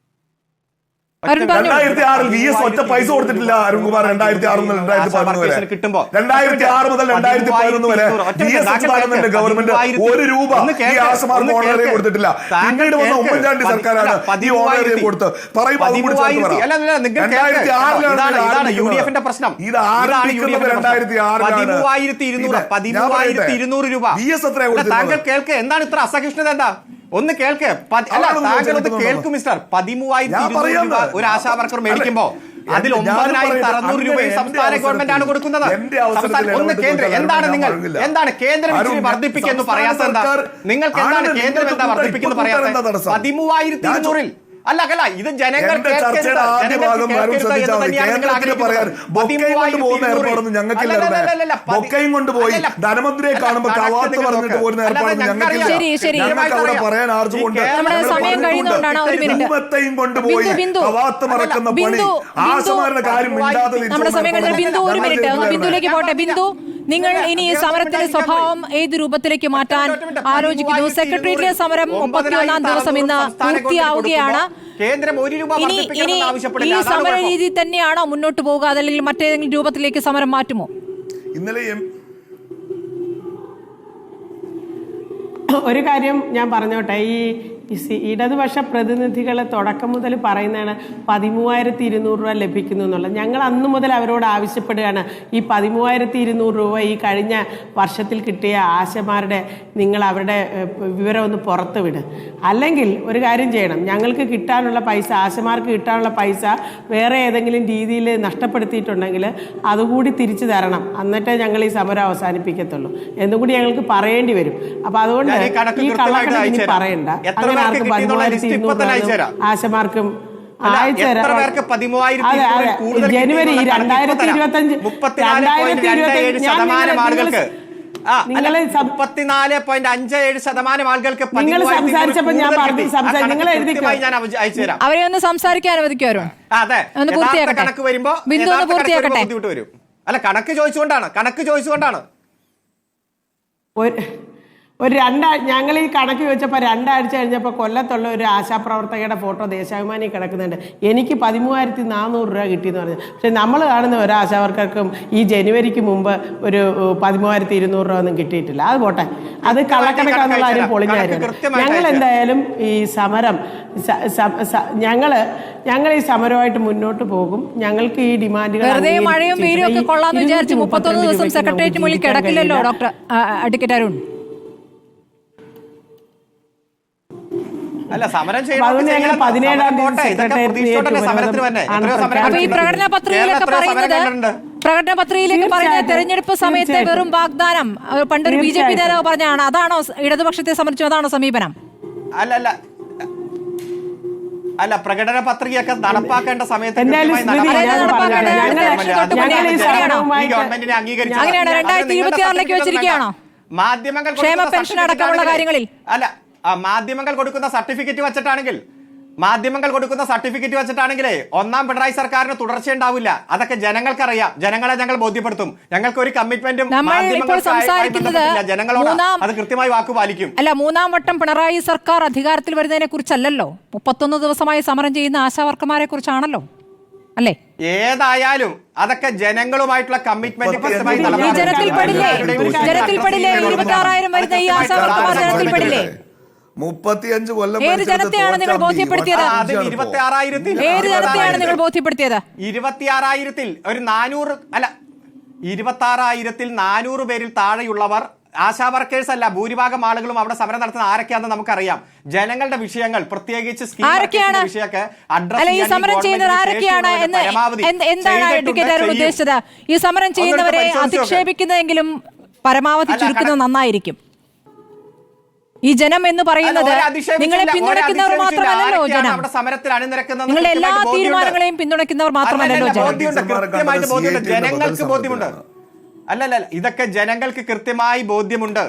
Speaker 8: 2006 VS ഒറ്റ പൈസ കൊടുത്തിട്ടില്ല അരുൺകുമാർ. 2006 മുതൽ 2011 വരെ 2006 മുതൽ 2011 വരെ VS അച്യുതാനന്ദന്റെ ഗവൺമെന്റ് 1 രൂപ ഈ ആശമാർക്ക് ഓണറേറിയം കൊടുത്തിട്ടില്ല. പിന്നീട് വന്ന ഉമ്മൻചാണ്ടി സർക്കാരാണ് ഈ ഓണറേറിയം കൊടുത്ത്. പറയുമ്പോൾ 2006
Speaker 7: UDF-ന്റെ പ്രശ്നം.
Speaker 8: ഇത് ആരംഭിക്കുന്നത്
Speaker 7: 2006 രൂപ.
Speaker 8: VS എത്രയാണ് കൊടുത്തത്?
Speaker 7: താങ്കൾ കേൾക്ക്, എന്താണ് ഇത്ര അസഹിഷ്ണുത? എന്താ ഒന്ന് കേൾക്ക്. അല്ല, താങ്കൾ ഒന്ന് കേൾക്കും മിസ്റ്റർ. 13,200 രൂപ ഒരു ആശാ വർക്കർ മേടിക്കുമ്പോ അതിൽ 9,600 രൂപ സംസ്ഥാന ഗവൺമെന്റ് ആണ് കൊടുക്കുന്നത്. ഒന്ന് കേന്ദ്രം എന്താണ് കേന്ദ്രം ഇച്ചിരി വർദ്ധിപ്പിക്കുന്നു പറയാത്തത്? എന്താ നിങ്ങൾക്ക്? എന്താണ് കേന്ദ്രം എന്താ വർദ്ധിപ്പിക്കുന്നു പറയാത്തത്? 13,200-ൽ അല്ല ഇത് ജനങ്ങൾ
Speaker 8: കൊണ്ടുപോയി ധനമന്ത്രിയെ കാണുമ്പോൾ കവാത്ത് പറഞ്ഞിട്ട് പോരുന്ന ഏർപ്പാടൊന്നും ഞങ്ങൾക്ക് അവിടെ പറയാൻ ആർജുകൊണ്ട് കൊണ്ടുപോയി കവാത്ത് മറക്കുന്ന പണി ആശമാരുടെ കാര്യം
Speaker 2: ബിന്ദുവിലേക്ക് പോട്ടെ. ബിന്ദു, നിങ്ങൾ ഇനി സമരത്തിന്റെ സ്വഭാവം ഏത് രൂപത്തിലേക്ക് മാറ്റാൻ ആലോചിക്കുന്നു? സെക്രട്ടേറിയറ്റിലെ സമരം 31-ാം ദിവസം ഇന്ന് പൂർത്തിയാവുകയാണ്. ഇനി ഈ സമര രീതി തന്നെയാണോ മുന്നോട്ട് പോകുക, അതല്ലെങ്കിൽ മറ്റേതെങ്കിലും രൂപത്തിലേക്ക് സമരം മാറ്റുമോ?
Speaker 8: ഇന്നലെ
Speaker 9: ഒരു കാര്യം ഞാൻ പറഞ്ഞോട്ടെ, ഈ ഇടതുപക്ഷ പ്രതിനിധികളെ തുടക്കം മുതൽ പറയുന്നതാണ് 13,200 രൂപ ലഭിക്കുന്നു എന്നുള്ളത്. ഞങ്ങൾ അന്നു മുതൽ അവരോട് ആവശ്യപ്പെടുകയാണ്, ഈ 13,200 രൂപ ഈ കഴിഞ്ഞ വർഷത്തിൽ കിട്ടിയ ആശമാരുടെ നിങ്ങൾ അവരുടെ വിവരം ഒന്ന് പുറത്ത് വിട്. അല്ലെങ്കിൽ ഒരു കാര്യം ചെയ്യണം, ഞങ്ങൾക്ക് കിട്ടാനുള്ള പൈസ, ആശമാർക്ക് കിട്ടാനുള്ള പൈസ വേറെ ഏതെങ്കിലും രീതിയിൽ നഷ്ടപ്പെടുത്തിയിട്ടുണ്ടെങ്കിൽ അതുകൂടി തിരിച്ചു തരണം, എന്നിട്ടേ ഞങ്ങൾ ഈ സമരം അവസാനിപ്പിക്കത്തുള്ളൂ എന്നുകൂടി ഞങ്ങൾക്ക് പറയേണ്ടി വരും. അപ്പൊ അതുകൊണ്ട് ഈ കണക്ക് ഇനി പറയണ്ട. അങ്ങനെ ആർക്കും 13,200 ആശമാർക്കും അയച്ചു തരാം.
Speaker 7: എത്ര പേർക്ക് 13,000
Speaker 9: അതെ, അതെ.
Speaker 7: കൂടുതൽ
Speaker 9: ജനുവരി
Speaker 7: കിട്ടിയെന്നുള്ള കണക്ക്
Speaker 9: 2025
Speaker 7: 34.57% ആളുകൾക്ക്
Speaker 9: 34.57%
Speaker 7: ആളുകൾക്ക്
Speaker 9: നിങ്ങൾ സംസാരിച്ചപ്പോൾ ഞാൻ പറഞ്ഞു നിങ്ങൾ എഴുതിക്കോ.
Speaker 7: ഞാൻ അയച്ചു തരാം.
Speaker 2: അവരെ ഒന്ന് സംസാരിക്കാൻ അനുവദിക്കുമോ?
Speaker 7: അതെ,
Speaker 2: ഒന്ന് പൂർത്തിയാക്കട്ടെ.
Speaker 7: കണക്ക് വരുമ്പോ
Speaker 2: ബിന്ദു ഒന്ന് പൂർത്തിയാക്കട്ടെ.
Speaker 7: ബുദ്ധിമുട്ട് വരും. അല്ല, കണക്ക് ചോദിച്ചുകൊണ്ടാണ്
Speaker 9: ഞങ്ങൾ ഈ കണക്ക് ചോദിച്ചപ്പോൾ 2 ആഴ്ച കഴിഞ്ഞപ്പോൾ കൊല്ലത്തുള്ള ഒരു ആശാപ്രവർത്തകയുടെ ഫോട്ടോ ദേശാഭിമാനി കിടക്കുന്നുണ്ട്. എനിക്ക് 13,400 രൂപ കിട്ടിയെന്ന് പറഞ്ഞു. പക്ഷെ നമ്മൾ കാണുന്ന ഒരു ആശാവർക്കർക്കും ഈ ജനുവരിക്ക് മുമ്പ് ഒരു 13,200 രൂപ ഒന്നും കിട്ടിയിട്ടില്ല. അത് പോട്ടെ, അത് കള്ളക്കണക്കാന്നുള്ള കാര്യം പൊളിഞ്ഞായിരുന്നു. ഞങ്ങൾ എന്തായാലും ഈ സമരം ഞങ്ങൾ ഈ സമരമായിട്ട് മുന്നോട്ട് പോകും. ഞങ്ങൾക്ക് ഈ ഡിമാൻഡുകൾ
Speaker 2: വെറുതെ മഴയും വെയിലും ഒക്കെ കൊള്ളാന്ന് വിചാരിച്ച് 31 ദിവസം സെക്രട്ടേറിയറ്റ് മുന്നിൽ കിടക്കില്ലല്ലോ ഡോക്ടർ അഡ്വക്കേറ്റ് അരുൺ.
Speaker 7: അല്ല, സമരം
Speaker 9: അപ്പൊ ഈ
Speaker 2: പ്രകടന പത്രികയിലൊക്കെ പറയുന്നത് തെരഞ്ഞെടുപ്പ് സമയത്തെ വെറും വാഗ്ദാനം പണ്ടൊരു BJP നേതാവ് പറഞ്ഞാണ്. അതാണോ ഇടതുപക്ഷത്തെ സംബന്ധിച്ചു അതാണോ സമീപനം?
Speaker 7: അല്ല, പ്രകടന പത്രികയൊക്കെ നടപ്പാക്കേണ്ട സമയത്ത്
Speaker 2: അങ്ങനെയാണ് 2026 വെച്ചിരിക്കുകയാണോ
Speaker 7: മാധ്യമങ്ങൾ
Speaker 2: ക്ഷേമ പെൻഷൻ അടക്കമുള്ള കാര്യങ്ങളിൽ?
Speaker 7: അല്ല, മാധ്യമങ്ങൾ കൊടുക്കുന്ന സർട്ടിഫിക്കറ്റ് വെച്ചിട്ടാണെങ്കിലേ ഒന്നാം പിണറായി സർക്കാരിന് തുടർച്ച ഉണ്ടാവില്ല. അതൊക്കെ ജനങ്ങൾക്കറിയാം. ജനങ്ങളെ ഞങ്ങൾ ബോധ്യപ്പെടുത്തും. ഞങ്ങൾക്ക് ഒരു കമ്മിറ്റ്മെന്റും ജനങ്ങളോട് അത് കൃത്യമായി വാക്ക് പാലിക്കും.
Speaker 2: അല്ല, 3ാം വട്ടം പിണറായി സർക്കാർ അധികാരത്തിൽ വരുന്നതിനെ കുറിച്ചല്ലല്ലോ, 31 ദിവസമായി സമരം ചെയ്യുന്ന ആശാവർക്കർമാരെ കുറിച്ചാണല്ലോ, അല്ലേ?
Speaker 7: ഏതായാലും അതൊക്കെ ജനങ്ങളുമായിട്ടുള്ള കമ്മിറ്റ്മെന്റ്
Speaker 2: ജനത്തിൽ പെടില്ലേ? 26,000 വരുന്ന ഈ ആശാവർക്കർമാർ ജനത്തിൽ പെടില്ലേ?
Speaker 8: 35 കൊല്ലം
Speaker 2: ഏത് ജനത്തെയാണ് നിങ്ങൾ ബോധ്യപ്പെടുത്തിയത്? ഏത് ജനത്തെയാണ് നിങ്ങൾ ബോധ്യപ്പെടുത്തിയത്?
Speaker 7: 26,000 ഒരു 400 അല്ല 26,000 400 പേരിൽ താഴെയുള്ളവർ ആശാ വർക്കേഴ്സ് അല്ല. ഭൂരിഭാഗം ആളുകളും അവിടെ സമരം നടത്തുന്ന ആരൊക്കെയാണെന്ന് നമുക്കറിയാം. ജനങ്ങളുടെ വിഷയങ്ങൾ, പ്രത്യേകിച്ച് വിഷയമൊക്കെ
Speaker 2: ഉദ്ദേശിച്ചത് ഈ സമരം ചെയ്യുന്നവരെ അധിക്ഷേപിക്കുന്നതെങ്കിലും പരമാവധി ചുരുക്കുന്നത് നന്നായിരിക്കും. ഈ ജനം എന്ന് പറയുന്നത് നിങ്ങളെ പിന്തുണയ്ക്കുന്നവർ മാത്രമല്ലല്ലോ ജനം. നിങ്ങളുടെ എല്ലാ തീരുമാനങ്ങളെയും പിന്തുണയ്ക്കുന്നവർ മാത്രമല്ലല്ലോ ജനം.
Speaker 7: ജനങ്ങൾക്ക് ബോധ്യമുണ്ട്. അല്ലല്ല, ഇതൊക്കെ ജനങ്ങൾക്ക് കൃത്യമായി ബോധ്യമുണ്ട്.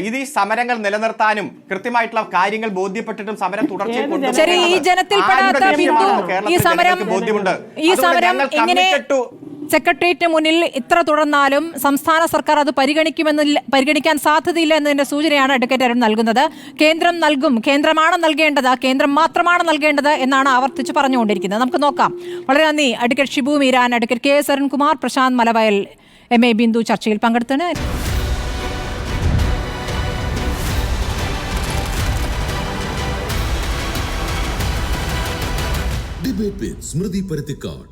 Speaker 7: ഇത് ഈ സമരങ്ങൾ നിലനിർത്താനും കൃത്യമായിട്ടുള്ള കാര്യങ്ങൾ ബോധ്യപ്പെട്ടിട്ടും സമരം തുടർച്ചയായി
Speaker 2: ശരി, ഈ ജനത്തിൽ പെടാത്ത ബിന്ദു ഈ സമരം ഇങ്ങനെ സെക്രട്ടേറിയറ്റിന് മുന്നിൽ ഇത്ര തുടർന്നാലും സംസ്ഥാന സർക്കാർ അത് പരിഗണിക്കാൻ സാധ്യതയില്ല എന്നതിന്റെ സൂചനയാണ് അഡ്വക്കേറ്റ് അരുൺ നൽകുന്നത്. കേന്ദ്രം നൽകും, കേന്ദ്രമാണ് നൽകേണ്ടത്, കേന്ദ്രം മാത്രമാണ് നൽകേണ്ടത് എന്നാണ് ആവർത്തിച്ച് പറഞ്ഞുകൊണ്ടിരിക്കുന്നത്. നമുക്ക് നോക്കാം. വളരെ നന്ദി advocate Shibu Meeran, advocate KS Arunkumar, Prashanth Malavayal, MA Bindu ചർച്ചയിൽ പങ്കെടുത്തത്.
Speaker 1: Debate with Smruthi Paruthikad.